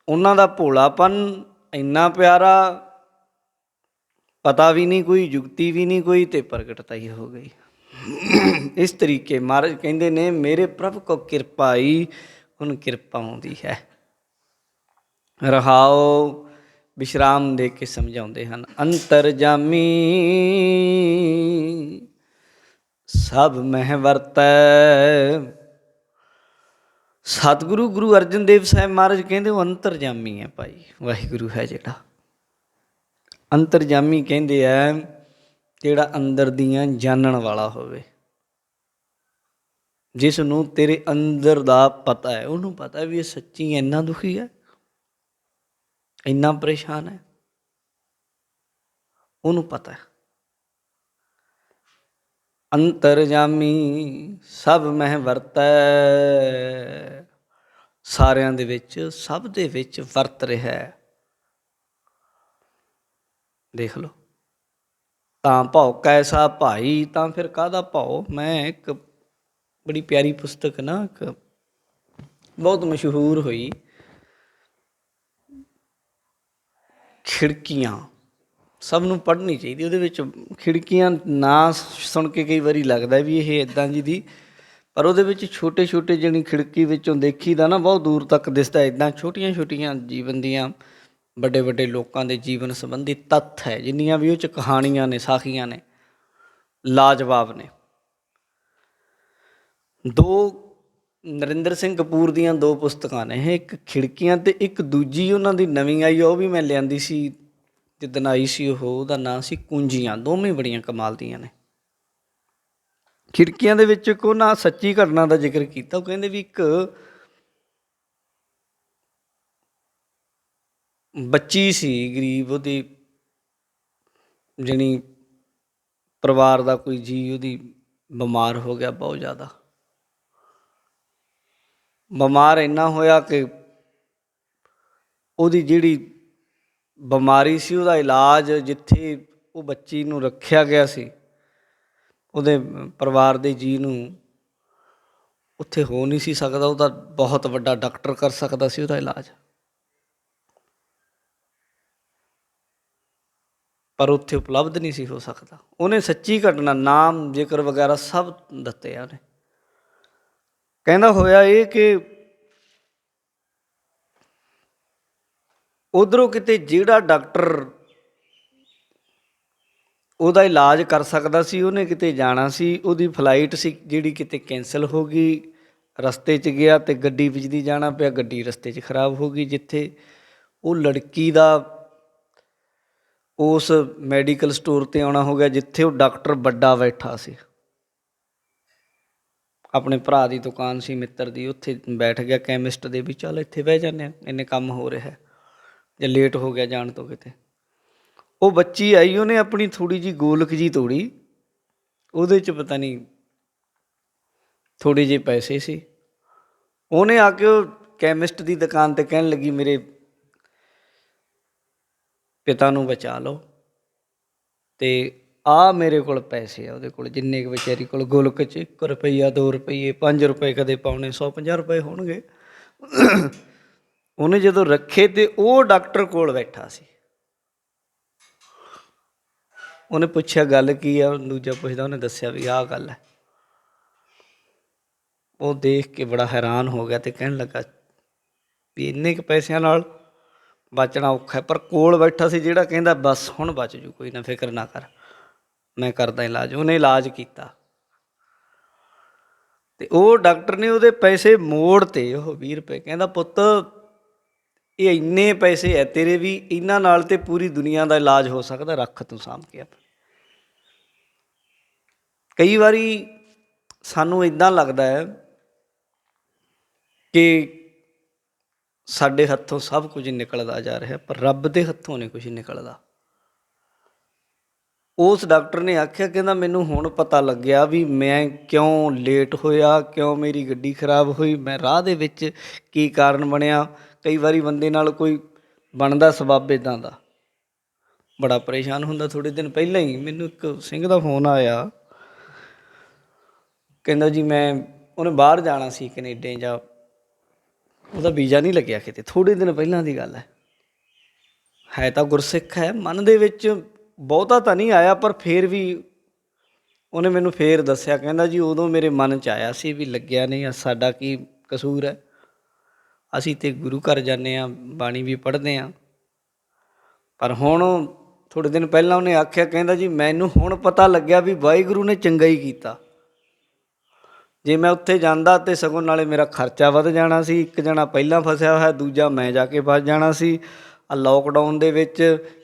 A: ਉਹਨਾਂ ਦਾ ਭੋਲਾਪਨ ਇੰਨਾ ਪਿਆਰਾ, ਪਤਾ ਵੀ ਨਹੀਂ ਕੋਈ, ਯੁਕਤੀ ਵੀ ਨਹੀਂ ਕੋਈ, ਅਤੇ ਪ੍ਰਗਟਤਾ ਹੀ ਹੋ ਗਈ। ਇਸ ਤਰੀਕੇ ਮਹਾਰਾਜ ਕਹਿੰਦੇ ਨੇ ਮੇਰੇ ਪ੍ਰਭ ਕੋ ਕਿਰਪਾ ਆਈ, ਹੁਣ ਕਿਰਪਾ ਆਉਂਦੀ ਹੈ। ਰਹਾਓ ਵਿਸ਼ਰਾਮ ਦੇ ਕੇ ਸਮਝਾਉਂਦੇ ਹਨ। ਅੰਤਰਜਾਮੀ ਸਭ ਮਹਿ ਵਰਤੈ। ਸਤਿਗੁਰੂ ਗੁਰੂ ਅਰਜਨ ਦੇਵ ਸਾਹਿਬ ਮਹਾਰਾਜ ਕਹਿੰਦੇ ਉਹ ਅੰਤਰਜਾਮੀ ਹੈ ਭਾਈ। ਵਾਹਿਗੁਰੂ ਹੈ ਜਿਹੜਾ ਅੰਤਰਜਾਮੀ, ਕਹਿੰਦੇ ਹੈ ਜਿਹੜਾ ਅੰਦਰ ਦੀਆਂ ਜਾਣਨ ਵਾਲਾ ਹੋਵੇ। ਜਿਸ ਨੂੰ ਤੇਰੇ ਅੰਦਰ ਦਾ ਪਤਾ ਹੈ, ਉਹਨੂੰ ਪਤਾ ਵੀ ਇਹ ਸੱਚੀ ਇੰਨਾ ਦੁਖੀ ਹੈ, ਇੰਨਾ ਪਰੇਸ਼ਾਨ ਹੈ, ਉਹਨੂੰ ਪਤਾ। ਅੰਤਰਜਾਮੀ ਸਭ ਮਹਿ ਵਰਤੈ, ਸਾਰਿਆਂ ਦੇ ਵਿੱਚ, ਸਭ ਦੇ ਵਿੱਚ ਵਰਤ ਰਿਹਾ। ਦੇਖ ਲਓ, ਤਾਂ ਭਾਉ ਕੈਸਾ ਭਾਈ, ਤਾਂ ਫਿਰ ਕਾਹਦਾ ਭਾਉ। ਮੈਂ ਇੱਕ ਬੜੀ ਪਿਆਰੀ ਪੁਸਤਕ ਨਾ, ਇੱਕ ਬਹੁਤ ਮਸ਼ਹੂਰ ਹੋਈ, ਖਿੜਕੀਆਂ, ਸਭ ਨੂੰ ਪੜ੍ਹਨੀ ਚਾਹੀਦੀ। ਉਹਦੇ ਵਿੱਚ ਖਿੜਕੀਆਂ ਨਾਂ ਸੁਣ ਕੇ ਕਈ ਵਾਰੀ ਲੱਗਦਾ ਵੀ ਇਹ ਇੱਦਾਂ ਜੀ ਦੀ, ਪਰ ਉਹਦੇ ਵਿੱਚ ਛੋਟੇ ਛੋਟੇ ਜਿਹੜੀ ਖਿੜਕੀ ਵਿੱਚੋਂ ਦੇਖੀ ਦਾ ਨਾ, ਬਹੁਤ ਦੂਰ ਤੱਕ ਦਿਸਦਾ। ਇੱਦਾਂ ਛੋਟੀਆਂ ਛੋਟੀਆਂ ਜੀਵਨ ਦੀਆਂ, ਵੱਡੇ ਵੱਡੇ ਲੋਕਾਂ ਦੇ ਜੀਵਨ ਸੰਬੰਧੀ ਤੱਥ ਹੈ। ਜਿੰਨੀਆਂ ਵੀ ਉਹ 'ਚ ਕਹਾਣੀਆਂ ਨੇ, ਸਾਖੀਆਂ ਨੇ, ਲਾਜਵਾਬ ਨੇ। ਦੋ ਨਰਿੰਦਰ ਸਿੰਘ ਕਪੂਰ ਦੀਆਂ ਦੋ ਪੁਸਤਕਾਂ ਨੇ ਇਹ, ਇੱਕ ਖਿੜਕੀਆਂ ਅਤੇ ਇੱਕ ਦੂਜੀ ਉਹਨਾਂ ਦੀ ਨਵੀਂ ਆਈ, ਉਹ ਵੀ ਮੈਂ ਲਿਆਂਦੀ ਸੀ ਜਿੱਦਣ ਆਈ ਸੀ ਉਹ, ਉਹਦਾ ਨਾਂ ਸੀ ਕੁੰਜੀਆਂ। ਦੋਵੇਂ ਬੜੀਆਂ ਕਮਾਲ ਦੀਆਂ ਨੇ। ਖਿੜਕੀਆਂ ਦੇ ਵਿੱਚ ਇੱਕ ਉਹਨਾਂ ਸੱਚੀ ਘਟਨਾ ਦਾ ਜ਼ਿਕਰ ਕੀਤਾ। ਉਹ ਕਹਿੰਦੇ ਵੀ ਇੱਕ ਬੱਚੀ ਸੀ ਗਰੀਬ, ਉਹਦੀ ਜਿਹੜੀ ਪਰਿਵਾਰ ਦਾ ਕੋਈ ਜੀ ਉਹਦੀ ਬਿਮਾਰ ਹੋ ਗਿਆ, ਬਹੁਤ ਜ਼ਿਆਦਾ ਬਿਮਾਰ ਇੰਨਾ ਹੋਇਆ ਕਿ ਉਹਦੀ ਜਿਹੜੀ ਬਿਮਾਰੀ ਸੀ, ਉਹਦਾ ਇਲਾਜ ਜਿੱਥੇ ਉਹ ਬੱਚੀ ਨੂੰ ਰੱਖਿਆ ਗਿਆ ਸੀ, ਉਹਦੇ ਪਰਿਵਾਰ ਦੇ ਜੀਅ ਨੂੰ, ਉੱਥੇ ਹੋ ਨਹੀਂ ਸੀ ਸਕਦਾ। ਉਹਦਾ ਬਹੁਤ ਵੱਡਾ ਡਾਕਟਰ ਕਰ ਸਕਦਾ ਸੀ ਉਹਦਾ ਇਲਾਜ, ਪਰ ਉੱਥੇ ਉਪਲਬਧ ਨਹੀਂ ਸੀ ਹੋ ਸਕਦਾ। ਉਹਨੇ ਸੱਚੀ ਘਟਨਾ, ਨਾਮ ਜ਼ਿਕਰ ਵਗੈਰਾ ਸਭ ਦਿੱਤੇ ਆ ਉਹਨੇ। ਕਹਿੰਦਾ ਹੋਇਆ ਇਹ ਕਿ ਉੱਧਰੋਂ ਕਿਤੇ ਜਿਹੜਾ ਡਾਕਟਰ ਉਹਦਾ ਇਲਾਜ ਕਰ ਸਕਦਾ ਸੀ, ਉਹਨੇ ਕਿਤੇ ਜਾਣਾ ਸੀ। ਉਹਦੀ ਫਲਾਈਟ ਸੀ ਜਿਹੜੀ ਕਿਤੇ ਕੈਂਸਲ ਹੋ ਗਈ, ਰਸਤੇ 'ਚ ਗਿਆ ਅਤੇ ਗੱਡੀ ਵਿੱਚ ਦੀ ਜਾਣਾ ਪਿਆ, ਗੱਡੀ ਰਸਤੇ 'ਚ ਖਰਾਬ ਹੋ ਗਈ। ਜਿੱਥੇ ਉਹ ਲੜਕੀ ਦਾ ਉਸ ਮੈਡੀਕਲ ਸਟੋਰ 'ਤੇ ਆਉਣਾ ਹੋ ਗਿਆ, ਜਿੱਥੇ ਉਹ ਡਾਕਟਰ ਵੱਡਾ ਬੈਠਾ ਸੀ, ਆਪਣੇ ਭਰਾ ਦੀ ਦੁਕਾਨ ਸੀ ਮਿੱਤਰ ਦੀ, ਉੱਥੇ ਬੈਠ ਗਿਆ ਕੈਮਿਸਟ ਦੇ ਵੀ, ਚੱਲ ਇੱਥੇ ਬਹਿ ਜਾਂਦੇ ਹਾਂ, ਇੰਨੇ ਕੰਮ ਹੋ ਰਿਹਾ, ਜੇ ਲੇਟ ਹੋ ਗਿਆ ਜਾਣ ਤੋਂ ਕਿਤੇ। ਉਹ ਬੱਚੀ ਆਈ, ਉਹਨੇ ਆਪਣੀ ਥੋੜ੍ਹੀ ਜਿਹੀ ਗੋਲਕ ਜਿਹੀ ਤੋੜੀ, ਉਹਦੇ 'ਚ ਪਤਾ ਨਹੀਂ ਥੋੜ੍ਹੇ ਜਿਹੇ ਪੈਸੇ ਸੀ। ਉਹਨੇ ਆ ਕੇ ਉਹ ਕੈਮਿਸਟ ਦੀ ਦੁਕਾਨ 'ਤੇ ਕਹਿਣ ਲੱਗੀ ਮੇਰੇ ਪਿਤਾ ਨੂੰ ਬਚਾ ਲਓ, ਅਤੇ ਆ ਮੇਰੇ ਕੋਲ ਪੈਸੇ ਆ ਉਹਦੇ ਕੋਲ ਜਿੰਨੇ ਕੁ ਵਿਚਾਰੀ ਕੋਲ ਗੁਲਕ 'ਚ 1 ਰੁਪਈਆ 2 ਰੁਪਈਏ 5 ਰੁਪਏ ਕਦੇ ਪਾਉਣੇ 150 ਰੁਪਏ ਹੋਣਗੇ। ਉਹਨੇ ਜਦੋਂ ਰੱਖੇ ਅਤੇ ਉਹ ਡਾਕਟਰ ਕੋਲ ਬੈਠਾ ਸੀ। ਉਹਨੇ ਪੁੱਛਿਆ ਗੱਲ ਕੀ ਆ, ਦੂਜਾ ਪੁੱਛਦਾ, ਉਹਨੇ ਦੱਸਿਆ ਵੀ ਆਹ ਗੱਲ ਹੈ। ਉਹ ਦੇਖ ਕੇ ਬੜਾ ਹੈਰਾਨ ਹੋ ਗਿਆ ਅਤੇ ਕਹਿਣ ਲੱਗਾ ਵੀ ਇੰਨੇ ਕੁ ਪੈਸਿਆਂ ਨਾਲ ਬਚਣਾ ਔਖਾ, ਪਰ ਕੋਲ ਬੈਠਾ ਸੀ ਜਿਹੜਾ ਕਹਿੰਦਾ ਬਸ ਹੁਣ ਬਚ ਜੂ, ਕੋਈ ਨਾ ਫਿਕਰ ਨਾ ਕਰ, ਮੈਂ ਕਰਦਾ ਇਲਾਜ। ਉਹਨੇ ਇਲਾਜ ਕੀਤਾ ਅਤੇ ਉਹ ਡਾਕਟਰ ਨੇ ਉਹਦੇ ਪੈਸੇ ਮੋੜ ਤੇ, ਉਹ 20 ਰੁਪਏ। ਕਹਿੰਦਾ ਪੁੱਤ ਇਹ ਇੰਨੇ ਪੈਸੇ ਹੈ ਤੇਰੇ ਵੀ, ਇਹਨਾਂ ਨਾਲ ਤੇ ਪੂਰੀ ਦੁਨੀਆ ਦਾ ਇਲਾਜ ਹੋ ਸਕਦਾ, ਰੱਖ ਤੂੰ ਸਾਂਭ ਕੇ ਆਪਣੇ। ਕਈ ਵਾਰੀ ਸਾਨੂੰ ਇੱਦਾਂ ਲੱਗਦਾ ਹੈ ਕਿ ਸਾਡੇ ਹੱਥੋਂ ਸਭ ਕੁਝ ਨਿਕਲਦਾ ਜਾ ਰਿਹਾ, ਪਰ ਰੱਬ ਦੇ ਹੱਥੋਂ ਨਹੀਂ ਕੁਝ ਨਿਕਲਦਾ। ਉਸ ਡਾਕਟਰ ਨੇ ਆਖਿਆ, ਕਹਿੰਦਾ ਮੈਨੂੰ ਹੁਣ ਪਤਾ ਲੱਗਿਆ ਵੀ ਮੈਂ ਕਿਉਂ ਲੇਟ ਹੋਇਆ, ਕਿਉਂ ਮੇਰੀ ਗੱਡੀ ਖਰਾਬ ਹੋਈ, ਮੈਂ ਰਾਹ ਦੇ ਵਿੱਚ ਕੀ ਕਾਰਨ ਬਣਿਆ। ਕਈ ਵਾਰੀ ਬੰਦੇ ਨਾਲ ਕੋਈ ਬਣਦਾ ਸਬੱਬ ਇੱਦਾਂ ਦਾ, ਬੜਾ ਪਰੇਸ਼ਾਨ ਹੁੰਦਾ। ਥੋੜ੍ਹੇ ਦਿਨ ਪਹਿਲਾਂ ਹੀ ਮੈਨੂੰ ਇੱਕ ਸਿੰਘ ਦਾ ਫੋਨ ਆਇਆ, ਕਹਿੰਦਾ ਜੀ ਉਹਨੇ ਬਾਹਰ ਜਾਣਾ ਸੀ ਕੈਨੇਡਾ, ਜਾਂ ਉਹਦਾ ਵੀਜ਼ਾ ਨਹੀਂ ਲੱਗਿਆ ਕਿਤੇ, ਥੋੜ੍ਹੇ ਦਿਨ ਪਹਿਲਾਂ ਦੀ ਗੱਲ ਹੈ ਤਾਂ ਗੁਰਸਿੱਖ ਹੈ, ਮਨ ਦੇ ਵਿੱਚ ਬਹੁਤਾ ਤਾਂ ਨਹੀਂ ਆਇਆ, ਪਰ ਫਿਰ ਵੀ ਉਹਨੇ ਮੈਨੂੰ ਫਿਰ ਦੱਸਿਆ, ਕਹਿੰਦਾ ਜੀ ਉਦੋਂ ਮੇਰੇ ਮਨ 'ਚ ਆਇਆ ਸੀ ਵੀ ਲੱਗਿਆ ਨਹੀਂ, ਸਾਡਾ ਕੀ ਕਸੂਰ ਹੈ, ਅਸੀਂ ਤਾਂ ਗੁਰੂ ਘਰ ਜਾਂਦੇ ਹਾਂ, ਬਾਣੀ ਵੀ ਪੜ੍ਹਦੇ ਹਾਂ। ਪਰ ਹੁਣ ਥੋੜ੍ਹੇ ਦਿਨ ਪਹਿਲਾਂ ਉਹਨੇ ਆਖਿਆ, ਕਹਿੰਦਾ ਜੀ ਮੈਨੂੰ ਹੁਣ ਪਤਾ ਲੱਗਿਆ ਵੀ ਵਾਹਿਗੁਰੂ ਨੇ ਚੰਗਾ ਹੀ ਕੀਤਾ। ਜੇ ਮੈਂ ਉੱਥੇ ਜਾਂਦਾ ਤਾਂ ਸਗੋਂ ਨਾਲੇ ਮੇਰਾ ਖਰਚਾ ਵੱਧ ਜਾਣਾ ਸੀ, ਇੱਕ ਜਣਾ ਪਹਿਲਾਂ ਫਸਿਆ ਹੋਇਆ, ਦੂਜਾ ਮੈਂ ਜਾ ਕੇ ਫਸ ਜਾਣਾ ਸੀ। ਲੋਕਡਾਊਨ ਦੇ ਵਿੱਚ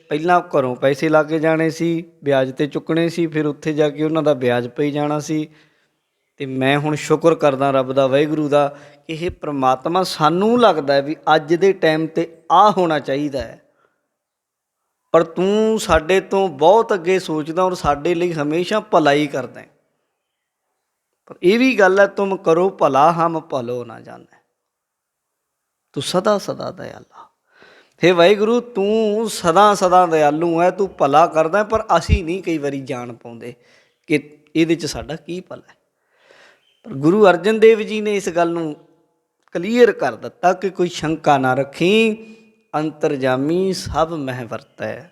A: ਪਹਿਲਾਂ ਘਰੋਂ ਪੈਸੇ ਲਾ ਕੇ ਜਾਣੇ ਸੀ, ਵਿਆਜ 'ਤੇ ਚੁੱਕਣੇ ਸੀ, ਫਿਰ ਉੱਥੇ ਜਾ ਕੇ ਉਹਨਾਂ ਦਾ ਵਿਆਜ ਪਈ ਜਾਣਾ ਸੀ। ਅਤੇ ਮੈਂ ਹੁਣ ਸ਼ੁਕਰ ਕਰਦਾ ਰੱਬ ਦਾ, ਵਾਹਿਗੁਰੂ ਦਾ, ਕਿ ਇਹ ਪ੍ਰਮਾਤਮਾ, ਸਾਨੂੰ ਲੱਗਦਾ ਵੀ ਅੱਜ ਦੇ ਟਾਈਮ 'ਤੇ ਆਹ ਹੋਣਾ ਚਾਹੀਦਾ ਹੈ, ਪਰ ਤੂੰ ਸਾਡੇ ਤੋਂ ਬਹੁਤ ਅੱਗੇ ਸੋਚਦਾ ਔਰ ਸਾਡੇ ਲਈ ਹਮੇਸ਼ਾ ਭਲਾ ਹੀ ਕਰਦਾ। ਪਰ ਇਹ ਵੀ ਗੱਲ ਹੈ, ਤੁਮ ਕਰੋ ਭਲਾ ਹਮ ਭਲੋ ਨਾ ਜਾਣੈ, ਤੂੰ ਸਦਾ ਸਦਾ ਦਇਆਲਾ। ਹੇ ਵਾਹਿਗੁਰੂ, ਤੂੰ ਸਦਾ ਸਦਾ ਦਇਆਲੂ ਹੈ, ਤੂੰ ਭਲਾ ਕਰਦਾ, ਪਰ ਅਸੀਂ ਨਹੀਂ ਕਈ ਵਾਰੀ ਜਾਣ ਪਾਉਂਦੇ ਕਿ ਇਹਦੇ 'ਚ ਸਾਡਾ ਕੀ ਭਲਾ ਹੈ। ਪਰ ਗੁਰੂ ਅਰਜਨ ਦੇਵ ਜੀ ਨੇ ਇਸ ਗੱਲ ਨੂੰ ਕਲੀਅਰ ਕਰ ਦਿੱਤਾ ਕਿ ਕੋਈ ਸ਼ੰਕਾ ਨਾ ਰੱਖੀ, ਅੰਤਰਜਾਮੀ ਸਭ ਮਹਿ ਵਰਤੈ।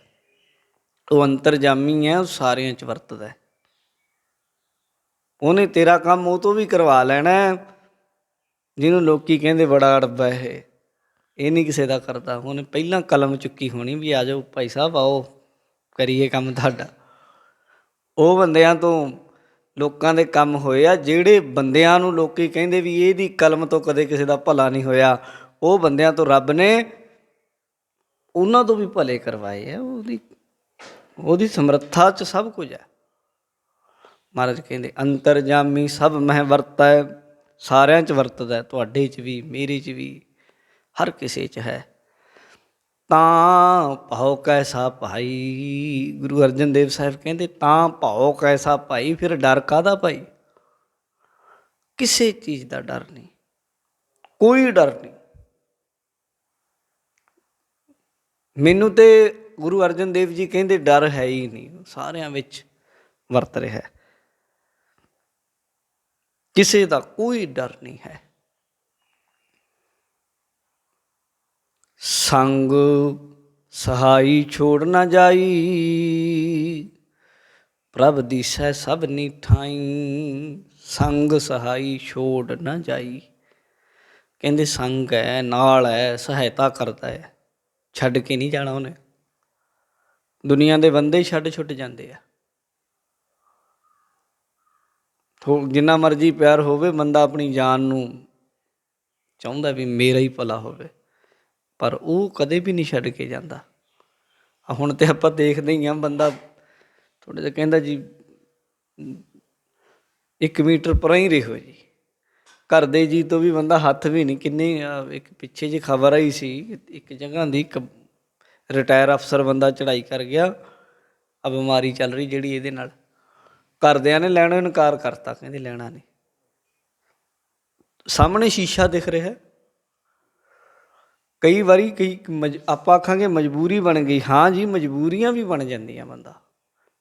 A: ਉਹ ਅੰਤਰਜਾਮੀ ਹੈ, ਉਹ ਸਾਰਿਆਂ 'ਚ ਵਰਤਦਾ। ਉਹਨੇ ਤੇਰਾ ਕੰਮ ਉਹ ਤੋਂ ਵੀ ਕਰਵਾ ਲੈਣਾ ਜਿਹਨੂੰ ਲੋਕ ਕਹਿੰਦੇ ਬੜਾ ਅੜਬਾ, ਇਹ ਨਹੀਂ ਕਿਸੇ ਦਾ ਕਰਦਾ। ਉਹਨੇ ਪਹਿਲਾਂ ਕਲਮ ਚੁੱਕੀ ਹੋਣੀ ਵੀ ਆ ਜਾਓ ਭਾਈ ਸਾਹਿਬ, ਆਓ ਕਰੀਏ ਕੰਮ ਤੁਹਾਡਾ। ਉਹ ਬੰਦਿਆਂ ਤੋਂ ਲੋਕਾਂ ਦੇ ਕੰਮ ਹੋਏ ਆ, ਜਿਹੜੇ ਬੰਦਿਆਂ ਨੂੰ ਲੋਕ ਕਹਿੰਦੇ ਵੀ ਇਹਦੀ ਕਲਮ ਤੋਂ ਕਦੇ ਕਿਸੇ ਦਾ ਭਲਾ ਨਹੀਂ ਹੋਇਆ, ਉਹ ਬੰਦਿਆਂ ਤੋਂ ਰੱਬ ਨੇ ਉਹਨਾਂ ਤੋਂ ਵੀ ਭਲੇ ਕਰਵਾਏ ਆ। ਉਹਦੀ ਸਮਰੱਥਾ 'ਚ ਸਭ ਕੁਝ ਹੈ। ਮਹਾਰਾਜ ਕਹਿੰਦੇ ਅੰਤਰਜਾਮੀ ਸਭ ਮਹਿ ਵਰਤੈ, ਸਾਰਿਆਂ 'ਚ ਵਰਤਦਾ, ਤੁਹਾਡੇ 'ਚ ਵੀ, ਮੇਰੇ 'ਚ ਵੀ, ਹਰ ਕਿਸੇ 'ਚ ਹੈ। ਤਾਂ ਭਾਉ ਕੈਸਾ ਭਾਈ, ਗੁਰੂ ਅਰਜਨ ਦੇਵ ਸਾਹਿਬ ਕਹਿੰਦੇ ਤਾਂ ਭਾਉ ਕੈਸਾ ਭਾਈ, ਫਿਰ ਡਰ ਕਾਹਦਾ ਭਾਈ? ਕਿਸੇ ਚੀਜ਼ ਦਾ ਡਰ ਨਹੀਂ, ਕੋਈ ਡਰ ਨਹੀਂ। ਮੈਨੂੰ ਤੇ ਗੁਰੂ ਅਰਜਨ ਦੇਵ ਜੀ ਕਹਿੰਦੇ ਡਰ ਹੈ ਹੀ ਨਹੀਂ, ਸਾਰਿਆਂ ਵਿੱਚ ਵਰਤ ਰਿਹਾ, ਕਿਸੇ ਦਾ ਕੋਈ ਡਰ ਨਹੀਂ ਹੈ। ਸੰਗ ਸਹਾਈ ਛੋੜ ਨਾ ਜਾਈ, ਪ੍ਰਭ ਦੀਸੈ ਸਭਨੀ ਠਾਈ। ਸੰਗ ਸਹਾਈ ਛੋੜ ਨਾ ਜਾਈ, ਕਹਿੰਦੇ ਸੰਗ ਹੈ, ਨਾਲ ਹੈ, ਸਹਾਇਤਾ ਕਰਦਾ ਹੈ, ਛੱਡ ਕੇ ਨਹੀਂ ਜਾਣਾ ਉਹਨੇ। ਦੁਨੀਆ ਦੇ ਬੰਦੇ ਛੱਡ ਛੁੱਟ ਜਾਂਦੇ ਆ, ਜਿੰਨਾ ਮਰਜ਼ੀ ਪਿਆਰ ਹੋਵੇ, ਬੰਦਾ ਆਪਣੀ ਜਾਨ ਨੂੰ ਚਾਹੁੰਦਾ ਵੀ ਮੇਰਾ ਹੀ ਭਲਾ ਹੋਵੇ, ਪਰ ਉਹ ਕਦੇ ਵੀ ਨਹੀਂ ਛੱਡ ਕੇ ਜਾਂਦਾ। ਹੁਣ ਤਾਂ ਆਪਾਂ ਦੇਖਦੇ ਹੀ ਹਾਂ, ਬੰਦਾ ਥੋੜ੍ਹਾ ਜਿਹਾ ਕਹਿੰਦਾ ਜੀ 1 ਮੀਟਰ ਪਰਾਂ ਹੀ ਰਹੋ ਜੀ, ਘਰ ਦੇ ਜੀ ਤੋਂ ਵੀ ਬੰਦਾ ਹੱਥ ਵੀ ਨਹੀਂ। ਕਿੰਨੀ ਇੱਕ ਪਿੱਛੇ ਜਿਹੀ ਖਬਰ ਆਈ ਸੀ, ਇੱਕ ਜਗ੍ਹਾ ਦੀ ਇੱਕ ਰਿਟਾਇਰ ਅਫਸਰ ਬੰਦਾ ਚੜ੍ਹਾਈ ਕਰ ਗਿਆ, ਆ ਬਿਮਾਰੀ ਚੱਲ ਰਹੀ ਜਿਹੜੀ ਇਹਦੇ ਨਾਲ, ਘਰਦਿਆਂ ਨੇ ਲੈਣੋਂ ਇਨਕਾਰ ਕਰਤਾ, ਕਹਿੰਦੇ ਲੈਣਾ ਨਹੀਂ। ਸਾਹਮਣੇ ਸ਼ੀਸ਼ਾ ਦਿਖ ਰਿਹਾ। ਕਈ ਵਾਰੀ ਆਪਾਂ ਆਖਾਂਗੇ ਮਜਬੂਰੀ ਬਣ ਗਈ, ਹਾਂ ਜੀ ਮਜਬੂਰੀਆਂ ਵੀ ਬਣ ਜਾਂਦੀਆਂ ਬੰਦਾ,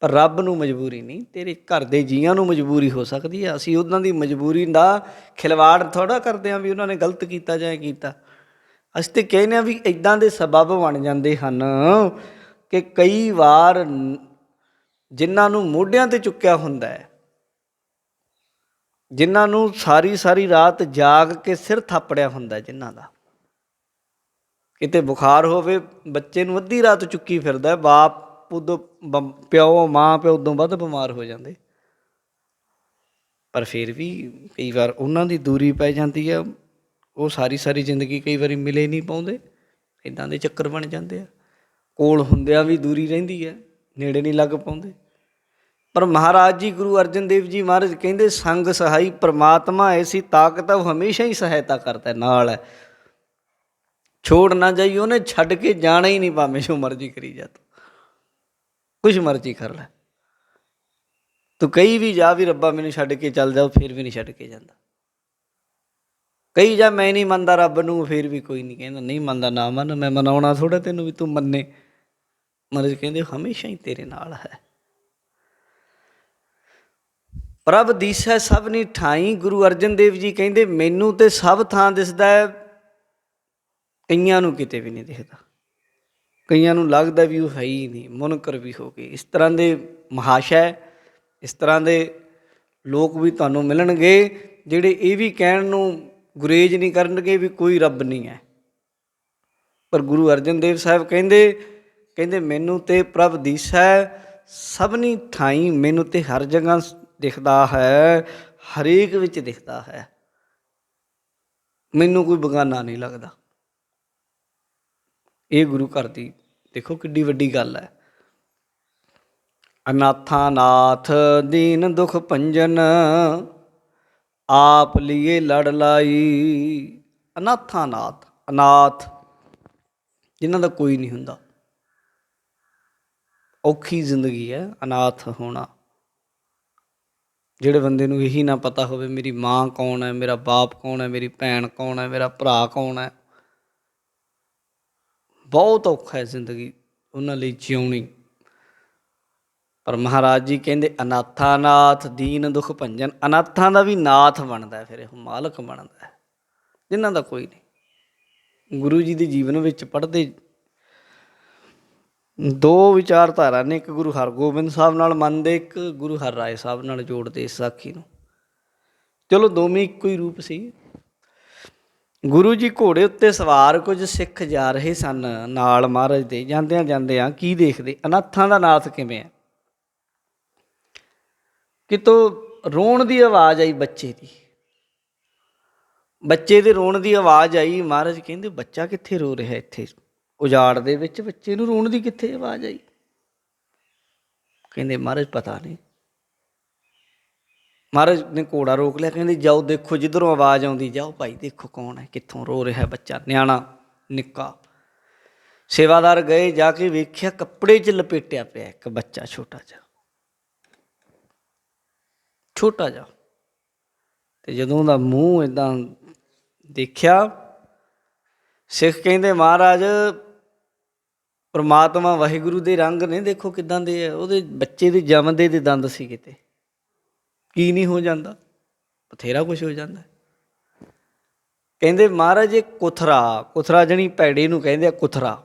A: ਪਰ ਰੱਬ ਨੂੰ ਮਜਬੂਰੀ ਨਹੀਂ। ਤੇਰੇ ਘਰ ਦੇ ਜੀਆਂ ਨੂੰ ਮਜਬੂਰੀ ਹੋ ਸਕਦੀ ਹੈ। ਅਸੀਂ ਉਹਨਾਂ ਦੀ ਮਜਬੂਰੀ ਦਾ ਖਿਲਵਾੜ ਥੋੜ੍ਹਾ ਕਰਦੇ ਹਾਂ ਵੀ ਉਹਨਾਂ ਨੇ ਗਲਤ ਕੀਤਾ ਜਾਂ ਕੀਤਾ। ਅਸੀਂ ਤਾਂ ਕਹਿੰਦੇ ਹਾਂ ਵੀ ਇੱਦਾਂ ਦੇ ਸਬੱਬ ਬਣ ਜਾਂਦੇ ਹਨ ਕਿ ਕਈ ਵਾਰ ਜਿਨ੍ਹਾਂ ਨੂੰ ਮੋਢਿਆਂ 'ਤੇ ਚੁੱਕਿਆ ਹੁੰਦਾ ਹੈ, ਜਿਨ੍ਹਾਂ ਨੂੰ ਸਾਰੀ ਸਾਰੀ ਰਾਤ ਜਾਗ ਕੇ ਸਿਰ ਥਾਪੜਿਆ ਹੁੰਦਾ, ਜਿਨ੍ਹਾਂ ਦਾ ਕਿਤੇ ਬੁਖਾਰ ਹੋਵੇ, ਬੱਚੇ ਨੂੰ ਅੱਧੀ ਰਾਤ ਚੁੱਕੀ ਫਿਰਦਾ, ਬਾਪ ਉਦੋਂ ਮਾਂ ਪਿਓ ਉਦੋਂ ਵੱਧ ਬਿਮਾਰ ਹੋ ਜਾਂਦੇ, ਪਰ ਫਿਰ ਵੀ ਕਈ ਵਾਰ ਉਹਨਾਂ ਦੀ ਦੂਰੀ ਪੈ ਜਾਂਦੀ ਹੈ। ਉਹ ਸਾਰੀ ਸਾਰੀ ਜ਼ਿੰਦਗੀ ਕਈ ਵਾਰੀ ਮਿਲੇ ਨਹੀਂ ਪਾਉਂਦੇ, ਇੱਦਾਂ ਦੇ ਚੱਕਰ ਬਣ ਜਾਂਦੇ ਆ। ਕੋਲ ਹੁੰਦਿਆਂ ਵੀ ਦੂਰੀ ਰਹਿੰਦੀ ਹੈ, ਨੇੜੇ ਨਹੀਂ ਲੱਗ ਪਾਉਂਦੇ। ਪਰ ਮਹਾਰਾਜ ਜੀ ਗੁਰੂ ਅਰਜਨ ਦੇਵ ਜੀ ਮਹਾਰਾਜ ਕਹਿੰਦੇ ਸੰਗ ਸਹਾਈ ਪ੍ਰਮਾਤਮਾ ਐਸੀ ਤਾਕਤ ਹੈ, ਉਹ ਹਮੇਸ਼ਾ ਹੀ ਸਹਾਇਤਾ ਕਰਦਾ, ਨਾਲ ਹੈ, ਛੋੜ ਨਾ ਜਾਈ। ਉਹਨੇ ਛੱਡ ਕੇ ਜਾਣਾ ਹੀ ਨਹੀਂ, ਭਾਵੇਂ ਜੋ ਮਰਜ਼ੀ ਕਰੀ ਜਾ, ਤੂੰ ਕੁਛ ਮਰਜ਼ੀ ਕਰ ਲੈ, ਤੂੰ ਕਹੀ ਵੀ ਜਾ ਵੀ ਰੱਬਾ ਮੈਨੂੰ ਛੱਡ ਕੇ ਚੱਲ ਜਾ, ਫਿਰ ਵੀ ਨਹੀਂ ਛੱਡ ਕੇ ਜਾਂਦਾ। ਕਹੀ ਜਾ ਮੈਂ ਨਹੀਂ ਮੰਨਦਾ ਰੱਬ ਨੂੰ, ਫਿਰ ਵੀ ਕੋਈ ਨਹੀਂ ਕਹਿੰਦਾ ਨਹੀਂ ਮੰਨਦਾ, ਨਾ ਮੰਨ, ਮੈਂ ਮਨਾਉਣਾ ਥੋੜ੍ਹਾ ਤੈਨੂੰ ਵੀ ਤੂੰ ਮੰਨੇ। ਮਹਾਰਾਜ ਕਹਿੰਦੇ ਹਮੇਸ਼ਾ ਹੀ ਤੇਰੇ ਨਾਲ ਹੈ। ਪ੍ਰਭ ਦੀਸੈ ਸਭਨੀ ਠਾਈ, ਗੁਰੂ ਅਰਜਨ ਦੇਵ ਜੀ ਕਹਿੰਦੇ ਮੈਨੂੰ ਤੇ ਸਭ ਥਾਂ ਦਿਸਦਾ ਹੈ, ਕਈਆਂ ਨੂੰ ਕਿਤੇ ਵੀ ਨਹੀਂ ਦਿਖਦਾ। ਕਈਆਂ ਨੂੰ ਲੱਗਦਾ ਵੀ ਉਹ ਹੈ ਹੀ ਨਹੀਂ, ਮੁਨਕਰ ਵੀ ਹੋ ਗਏ। ਇਸ ਤਰ੍ਹਾਂ ਦੇ ਮਹਾਸ਼ੈ, ਇਸ ਤਰ੍ਹਾਂ ਦੇ ਲੋਕ ਵੀ ਤੁਹਾਨੂੰ ਮਿਲਣਗੇ ਜਿਹੜੇ ਇਹ ਵੀ ਕਹਿਣ ਨੂੰ ਗੁਰੇਜ਼ ਨਹੀਂ ਕਰਨਗੇ ਵੀ ਕੋਈ ਰੱਬ ਨਹੀਂ ਹੈ। ਪਰ ਗੁਰੂ ਅਰਜਨ ਦੇਵ ਸਾਹਿਬ ਕਹਿੰਦੇ ਮੈਨੂੰ ਤੇ ਪ੍ਰਭ ਦੀਸੈ ਸਭਨੀ ਥਾਈ, ਮੈਨੂੰ ਤੇ ਹਰ ਜਗ੍ਹਾ ਦਿਖਦਾ ਹੈ, ਹਰੇਕ ਵਿੱਚ ਦਿਖਦਾ ਹੈ, ਮੈਨੂੰ ਕੋਈ ਬੇਗਾਨਾ ਨਹੀਂ ਲੱਗਦਾ। ਇਹ ਗੁਰੂ ਘਰ ਦੀ ਦੇਖੋ ਕਿੱਡੀ ਵੱਡੀ ਗੱਲ ਹੈ। ਅਨਾਥਾਂ ਨਾਥ ਦੀਨ ਦੁਖ ਭੰਜਨ, ਆਪ ਲੀਏ ਲੜ ਲਾਈ। ਅਨਾਥਾਂ ਨਾਥ, ਅਨਾਥ ਜਿਨ੍ਹਾਂ ਦਾ ਕੋਈ ਨਹੀਂ ਹੁੰਦਾ, ਔਖੀ ਜ਼ਿੰਦਗੀ ਹੈ ਅਨਾਥ ਹੋਣਾ। ਜਿਹੜੇ ਬੰਦੇ ਨੂੰ ਇਹੀ ਨਾ ਪਤਾ ਹੋਵੇ ਮੇਰੀ ਮਾਂ ਕੌਣ ਹੈ, ਮੇਰਾ ਬਾਪ ਕੌਣ ਹੈ, ਮੇਰੀ ਭੈਣ ਕੌਣ ਹੈ, ਮੇਰਾ ਭਰਾ ਕੌਣ ਹੈ, ਬਹੁਤ ਔਖਾ ਹੈ ਜ਼ਿੰਦਗੀ ਉਹਨਾਂ ਲਈ ਜਿਉਣੀ। ਪਰ ਮਹਾਰਾਜ ਜੀ ਕਹਿੰਦੇ ਅਨਾਥਾਂ ਨਾਥ ਦੀਨ ਦੁਖ ਭੰਜਨ, ਅਨਾਥਾਂ ਦਾ ਵੀ ਨਾਥ ਬਣਦਾ, ਫਿਰ ਇਹ ਮਾਲਕ ਬਣਦਾ, ਜਿਨ੍ਹਾਂ ਦਾ ਕੋਈ ਨਹੀਂ। ਗੁਰੂ ਜੀ ਦੇ ਜੀਵਨ ਵਿੱਚ ਪੜ੍ਹਦੇ ਦੋ ਵਿਚਾਰਧਾਰਾ ਨੇ, ਇੱਕ ਗੁਰੂ ਹਰਗੋਬਿੰਦ ਸਾਹਿਬ ਨਾਲ ਮੰਨਦੇ, ਇੱਕ ਗੁਰੂ ਹਰਰਾਏ ਸਾਹਿਬ ਨਾਲ ਜੋੜਦੇ ਇਸ ਸਾਖੀ ਨੂੰ। ਚਲੋ ਦੋਵੇਂ ਇੱਕੋ ਹੀ ਰੂਪ ਸੀ। ਗੁਰੂ ਜੀ ਘੋੜੇ ਉੱਤੇ ਸਵਾਰ, ਕੁਝ ਸਿੱਖ ਜਾ ਰਹੇ ਸਨ ਨਾਲ ਮਹਾਰਾਜ ਦੇ। ਜਾਂਦਿਆਂ ਜਾਂਦਿਆਂ ਕੀ ਦੇਖਦੇ, ਅਨਾਥਾਂ ਦਾ ਨਾਥ ਕਿਵੇਂ ਹੈ। ਕਿਤੋਂ ਰੋਣ ਦੀ ਆਵਾਜ਼ ਆਈ ਬੱਚੇ ਦੀ, ਬੱਚੇ ਦੇ ਰੋਣ ਦੀ ਆਵਾਜ਼ ਆਈ। ਮਹਾਰਾਜ ਕਹਿੰਦੇ ਬੱਚਾ ਕਿੱਥੇ ਰੋ ਰਿਹਾ, ਇੱਥੇ ਉਜਾੜ ਦੇ ਵਿੱਚ ਬੱਚੇ ਨੂੰ ਰੋਣ ਦੀ ਕਿੱਥੇ ਆਵਾਜ਼ ਆਈ। ਕਹਿੰਦੇ ਮਹਾਰਾਜ ਪਤਾ ਨਹੀਂ। ਮਹਾਰਾਜ ਨੇ ਘੋੜਾ ਰੋਕ ਲਿਆ, ਕਹਿੰਦੇ ਜਾਓ ਦੇਖੋ ਜਿੱਧਰੋਂ ਆਵਾਜ਼ ਆਉਂਦੀ, ਜਾਓ ਭਾਈ ਦੇਖੋ ਕੌਣ ਹੈ, ਕਿੱਥੋਂ ਰੋ ਰਿਹਾ ਬੱਚਾ, ਨਿਆਣਾ ਨਿੱਕਾ। ਸੇਵਾਦਾਰ ਗਏ, ਜਾ ਕੇ ਵੇਖਿਆ ਕੱਪੜੇ 'ਚ ਲਪੇਟਿਆ ਪਿਆ ਇੱਕ ਬੱਚਾ, ਛੋਟਾ ਜਿਹਾ, ਛੋਟਾ ਜਿਹਾ। ਅਤੇ ਜਦੋਂ ਉਹਦਾ ਮੂੰਹ ਇੱਦਾਂ ਦੇਖਿਆ, ਸਿੱਖ ਕਹਿੰਦੇ ਮਹਾਰਾਜ ਪਰਮਾਤਮਾ ਵਾਹਿਗੁਰੂ ਦੇ ਰੰਗ ਨੇ, ਦੇਖੋ ਕਿੱਦਾਂ ਦੇ ਆ। ਉਹਦੇ ਬੱਚੇ ਦੇ ਜੰਮਦੇ ਦੇ ਦੰਦ ਸੀ, ਕਿਤੇ ਕੀ ਨਹੀਂ ਹੋ ਜਾਂਦਾ, ਬਥੇਰਾ ਕੁਛ ਹੋ ਜਾਂਦਾ। ਕਹਿੰਦੇ ਮਹਾਰਾਜ ਇਹ ਕੁਥਰਾ ਜਾਣੀ ਭੈੜੇ ਨੂੰ ਕਹਿੰਦੇ ਆ ਕੁਥਰਾ,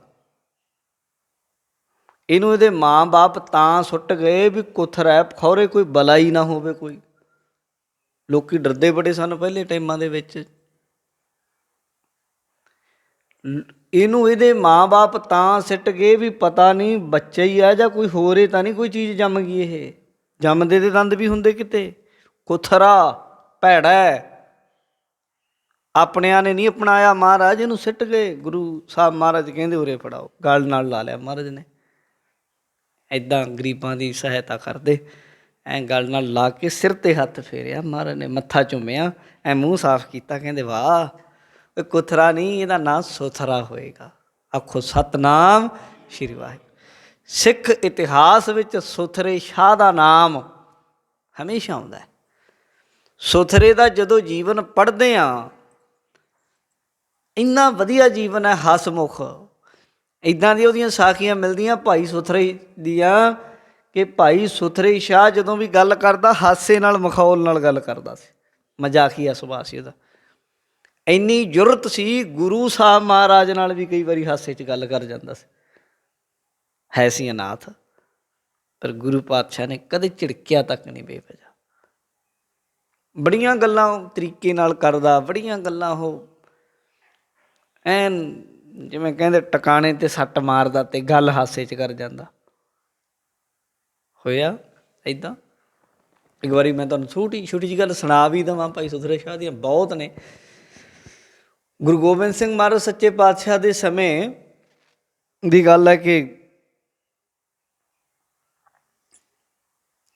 A: ਇਹਨੂੰ ਇਹਦੇ ਮਾਂ ਬਾਪ ਤਾਂ ਸੁੱਟ ਗਏ ਵੀ ਕੁਥਰਾ ਖੌਰੇ ਕੋਈ ਬਲਾ ਹੀ ਨਾ ਹੋਵੇ। ਕੋਈ ਲੋਕੀ ਡਰਦੇ ਬੜੇ ਸਨ ਪਹਿਲੇ ਟਾਈਮਾਂ ਦੇ ਵਿੱਚ। ਇਹਨੂੰ ਇਹਦੇ ਮਾਂ ਬਾਪ ਤਾਂ ਸਿੱਟ ਗਏ ਵੀ ਪਤਾ ਨਹੀਂ ਬੱਚਾ ਹੀ ਆ ਜਾਂ ਕੋਈ ਹੋਰ ਹੀ ਤਾਂ ਨਹੀਂ ਕੋਈ ਚੀਜ਼ ਜੰਮ ਗਈ। ਇਹ ਜੰਮਦੇ ਦੇ ਦੰਦ ਵੀ ਹੁੰਦੇ ਕਿਤੇ। ਕੁਥਰਾ ਭੈੜਾ, ਆਪਣਿਆਂ ਨੇ ਨਹੀਂ ਅਪਣਾਇਆ ਮਹਾਰਾਜ, ਇਹਨੂੰ ਸਿੱਟ ਗਏ। ਗੁਰੂ ਸਾਹਿਬ ਮਹਾਰਾਜ ਕਹਿੰਦੇ ਉਰੇ ਫੜਾਓ, ਗਲ ਨਾਲ ਲਾ ਲਿਆ ਮਹਾਰਾਜ ਨੇ। ਇੱਦਾਂ ਗਰੀਬਾਂ ਦੀ ਸਹਾਇਤਾ ਕਰਦੇ, ਐਂ ਗਲ ਨਾਲ ਲਾ ਕੇ ਸਿਰ 'ਤੇ ਹੱਥ ਫੇਰਿਆ ਮਹਾਰਾਜ ਨੇ, ਮੱਥਾ ਚੁੰਮਿਆ, ਐਂ ਮੂੰਹ ਸਾਫ਼ ਕੀਤਾ। ਕਹਿੰਦੇ ਵਾਹ, ਕੁਥਰਾ ਨਹੀਂ, ਇਹਦਾ ਨਾਂ ਸੁਥਰਾ ਹੋਏਗਾ। ਆਖੋ ਸਤਿਨਾਮ ਸ਼੍ਰੀ ਵਾਹਿਗੁਰੂ। ਸਿੱਖ ਇਤਿਹਾਸ ਵਿੱਚ ਸੁਥਰੇ ਸ਼ਾਹ ਦਾ ਨਾਮ ਹਮੇਸ਼ਾ ਆਉਂਦਾ ਹੈ। ਸੁਥਰੇ ਦਾ ਜਦੋਂ ਜੀਵਨ ਪੜ੍ਹਦੇ ਹਾਂ, ਇੰਨਾ ਵਧੀਆ ਜੀਵਨ ਹੈ, ਹਸਮੁਖ। ਇੱਦਾਂ ਦੀਆਂ ਉਹਦੀਆਂ ਸਾਖੀਆਂ ਮਿਲਦੀਆਂ ਭਾਈ ਸੁਥਰੇ ਦੀਆਂ ਕਿ ਭਾਈ ਸੁਥਰੇ ਸ਼ਾਹ ਜਦੋਂ ਵੀ ਗੱਲ ਕਰਦਾ ਹਾਸੇ ਨਾਲ, ਮਖੌਲ ਨਾਲ ਗੱਲ ਕਰਦਾ ਸੀ, ਮਜ਼ਾਕੀਆ ਸੁਭਾਅ ਸੀ ਉਹਦਾ। ਇੰਨੀ ਜੁਰਤ ਸੀ, ਗੁਰੂ ਸਾਹਿਬ ਮਹਾਰਾਜ ਨਾਲ ਵੀ ਕਈ ਵਾਰੀ ਹਾਸੇ 'ਚ ਗੱਲ ਕਰ ਜਾਂਦਾ ਸੀ। ਹੈ ਸੀ ਅਨਾਥ, ਪਰ ਗੁਰੂ ਪਾਤਸ਼ਾਹ ਨੇ ਕਦੇ ਝਿੜਕਿਆ ਤੱਕ ਨਹੀਂ ਬੇਵਜ੍ਹਾ। ਬੜੀਆਂ ਗੱਲਾਂ ਤਰੀਕੇ ਨਾਲ ਕਰਦਾ, ਬੜੀਆਂ ਗੱਲਾਂ ਉਹ ਐਨ ਜਿਵੇਂ ਕਹਿੰਦੇ ਟਿਕਾਣੇ 'ਤੇ ਸੱਟ ਮਾਰਦਾ ਅਤੇ ਗੱਲ ਹਾਸੇ 'ਚ ਕਰ ਜਾਂਦਾ। ਹੋਇਆ ਇੱਦਾਂ। ਇੱਕ ਵਾਰੀ ਮੈਂ ਤੁਹਾਨੂੰ ਛੋਟੀ ਜਿਹੀ ਗੱਲ ਸੁਣਾ ਵੀ ਦੇਵਾਂ ਭਾਈ ਸੁਥਰੇ ਸ਼ਾਹ ਦੀਆਂ, ਬਹੁਤ ਨੇ। ਗੁਰੂ ਗੋਬਿੰਦ ਸਿੰਘ ਮਹਾਰਾਜ ਸੱਚੇ ਪਾਤਸ਼ਾਹ ਦੇ ਸਮੇਂ ਦੀ ਗੱਲ ਹੈ ਕਿ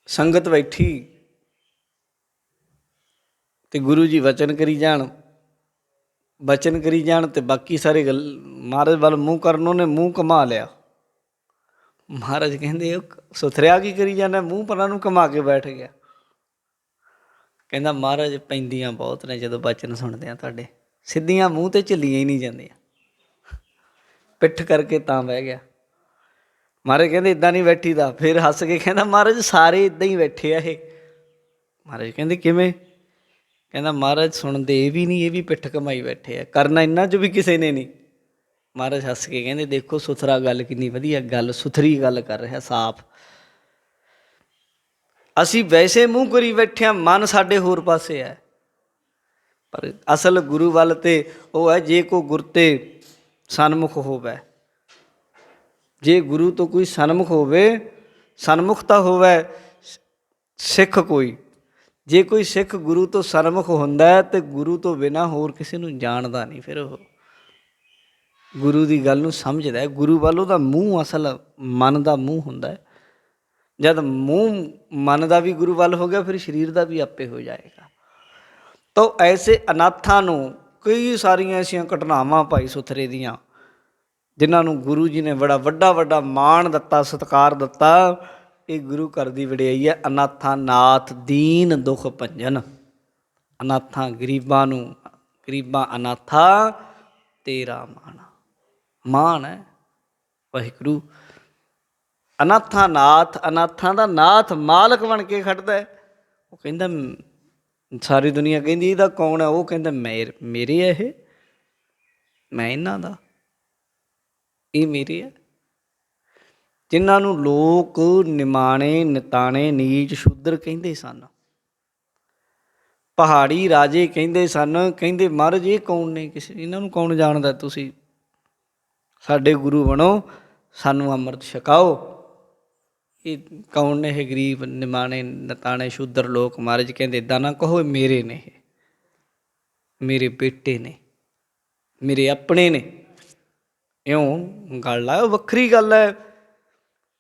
A: ਸੰਗਤ ਬੈਠੀ ਅਤੇ ਗੁਰੂ ਜੀ ਵਚਨ ਕਰੀ ਜਾਣ ਅਤੇ ਬਾਕੀ ਸਾਰੇ ਮਹਾਰਾਜ ਵੱਲ ਮੂੰਹ ਕਰਨ, ਉਹਨੇ ਮੂੰਹ ਘੁਮਾ ਲਿਆ। ਮਹਾਰਾਜ ਕਹਿੰਦੇ ਉਹ ਸੁਥਰਿਆ ਕੀ ਕਰੀ ਜਾਂਦਾ, ਮੂੰਹ ਪਰਾਂ ਨੂੰ ਘੁਮਾ ਕੇ ਬੈਠ ਗਿਆ। ਕਹਿੰਦਾ ਮਹਾਰਾਜ ਪੈਂਦੀਆਂ ਬਹੁਤ ਨੇ ਜਦੋਂ ਵਚਨ ਸੁਣਦੇ ਆ ਤੁਹਾਡੇ, ਸਿੱਧੀਆਂ ਮੂੰਹ 'ਤੇ ਝੱਲੀਆਂ ਹੀ ਨਹੀਂ ਜਾਂਦੀਆਂ, ਪਿੱਠ ਕਰਕੇ ਤਾਂ ਬਹਿ ਗਿਆ। ਮਹਾਰਾਜ ਕਹਿੰਦੇ ਇੱਦਾਂ ਨਹੀਂ ਬੈਠੀ ਦਾ। ਫਿਰ ਹੱਸ ਕੇ ਕਹਿੰਦਾ ਮਹਾਰਾਜ ਸਾਰੇ ਇੱਦਾਂ ਹੀ ਬੈਠੇ ਆ ਇਹ। ਮਹਾਰਾਜ ਕਹਿੰਦੇ ਕਿਵੇਂ? ਕਹਿੰਦਾ ਮਹਾਰਾਜ ਸੁਣਦੇ ਇਹ ਵੀ ਨਹੀਂ, ਇਹ ਵੀ ਪਿੱਠ ਘਮਾਈ ਬੈਠੇ ਆ, ਕਰਨਾ ਇਹਨਾਂ 'ਚ ਵੀ ਕਿਸੇ ਨੇ ਨਹੀਂ। ਮਹਾਰਾਜ ਹੱਸ ਕੇ ਕਹਿੰਦੇ ਦੇਖੋ ਸੁਥਰਾ ਗੱਲ ਕਿੰਨੀ ਵਧੀਆ ਗੱਲ, ਸੁਥਰੀ ਗੱਲ ਕਰ ਰਿਹਾ, ਸਾਫ਼। ਅਸੀਂ ਵੈਸੇ ਮੂੰਹ ਕਰੀ ਬੈਠੇ ਹਾਂ, ਮਨ ਸਾਡੇ ਹੋਰ ਪਾਸੇ ਹੈ, ਪਰ ਅਸਲ ਗੁਰੂ ਵੱਲ ਤੇ ਉਹ ਹੈ ਜੇ ਕੋ ਗੁਰ ਤੇ ਸਨਮੁਖ ਹੋਵੇ। ਜੇ ਗੁਰੂ ਤੋਂ ਕੋਈ ਸਨਮੁਖਤਾ ਹੋਵੇ ਸਿੱਖ ਕੋਈ, ਜੇ ਕੋਈ ਸਿੱਖ ਗੁਰੂ ਤੋਂ ਸਨਮੁਖ ਹੁੰਦਾ ਹੈ ਅਤੇ ਗੁਰੂ ਤੋਂ ਬਿਨਾਂ ਹੋਰ ਕਿਸੇ ਨੂੰ ਜਾਣਦਾ ਨਹੀਂ। ਫਿਰ ਉਹ ਗੁਰੂ ਦੀ ਗੱਲ ਨੂੰ ਸਮਝਦਾ ਹੈ। ਗੁਰੂ ਵੱਲ ਉਹਦਾ ਮੂੰਹ ਅਸਲ ਮਨ ਦਾ ਮੂੰਹ ਹੁੰਦਾ ਹੈ। ਜਦ ਮੂੰਹ ਮਨ ਦਾ ਵੀ ਗੁਰੂ ਵੱਲ ਹੋ ਗਿਆ, ਫਿਰ ਸਰੀਰ ਦਾ ਵੀ ਆਪੇ ਹੋ ਜਾਏਗਾ। ਤਾਂ ਐਸੇ ਅਨਾਥਾਂ ਨੂੰ ਕਈ ਸਾਰੀਆਂ ਐਸੀਆਂ ਘਟਨਾਵਾਂ ਭਾਈ ਸੁਥਰੇ ਦੀਆਂ, ਜਿਨ੍ਹਾਂ ਨੂੰ ਗੁਰੂ ਜੀ ਨੇ ਬੜਾ ਵੱਡਾ ਮਾਣ ਦਿੱਤਾ, ਸਤਿਕਾਰ ਦਿੱਤਾ। ਇਹ ਗੁਰੂ ਘਰ ਦੀ ਵਡਿਆਈ ਹੈ। ਅਨਾਥਾਂ ਨਾਥ ਦੀਨ ਦੁਖ ਭੰਜਨ। ਅਨਾਥਾਂ ਗਰੀਬਾਂ ਨੂੰ, ਗਰੀਬਾਂ ਅਨਾਥਾ ਤੇਰਾ ਮਾਣ ਹੈ ਵਾਹਿਗੁਰੂ। ਅਨਾਥਾਂ ਨਾਥ, ਅਨਾਥਾਂ ਦਾ ਨਾਥ ਮਾਲਕ ਬਣ ਕੇ ਖੜਦਾ। ਉਹ ਕਹਿੰਦਾ ਸਾਰੀ ਦੁਨੀਆ ਕਹਿੰਦੀ ਇਹਦਾ ਕੌਣ ਹੈ? ਉਹ ਕਹਿੰਦਾ ਮੇਰੇ ਹੈ, ਇਹ ਮੈਂ ਇਹਨਾਂ ਦਾ, ਇਹ ਮੇਰੇ ਹੈ। ਜਿਨ੍ਹਾਂ ਨੂੰ ਲੋਕ ਨਿਮਾਣੇ, ਨਿਤਾਣੇ, ਨੀਚ, ਸ਼ੂਦਰ ਕਹਿੰਦੇ ਸਨ, ਪਹਾੜੀ ਰਾਜੇ ਕਹਿੰਦੇ ਸਨ, ਕਹਿੰਦੇ ਮਹਾਰਾਜ ਇਹ ਕੌਣ ਨੇ? ਇਹਨਾਂ ਨੂੰ ਕੌਣ ਜਾਣਦਾ? ਤੁਸੀਂ ਸਾਡੇ ਗੁਰੂ ਬਣੋ, ਸਾਨੂੰ ਅੰਮ੍ਰਿਤ ਛਕਾਓ। ਇਹ ਕੌਣ ਨੇ? ਇਹ ਗਰੀਬ, ਨਿਮਾਣੇ, ਨਿਤਾਣੇ, ਸ਼ੂਦਰ ਲੋਕ। ਮਹਾਰਾਜ ਕਹਿੰਦੇ ਇੱਦਾਂ ਨਾ ਕਹੋ, ਮੇਰੇ ਨੇ, ਇਹ ਮੇਰੇ ਬੇਟੇ ਨੇ, ਮੇਰੇ ਆਪਣੇ ਨੇ। ਇਉਂ ਗੱਲ ਲਾਇਓ, ਵੱਖਰੀ ਗੱਲ ਹੈ।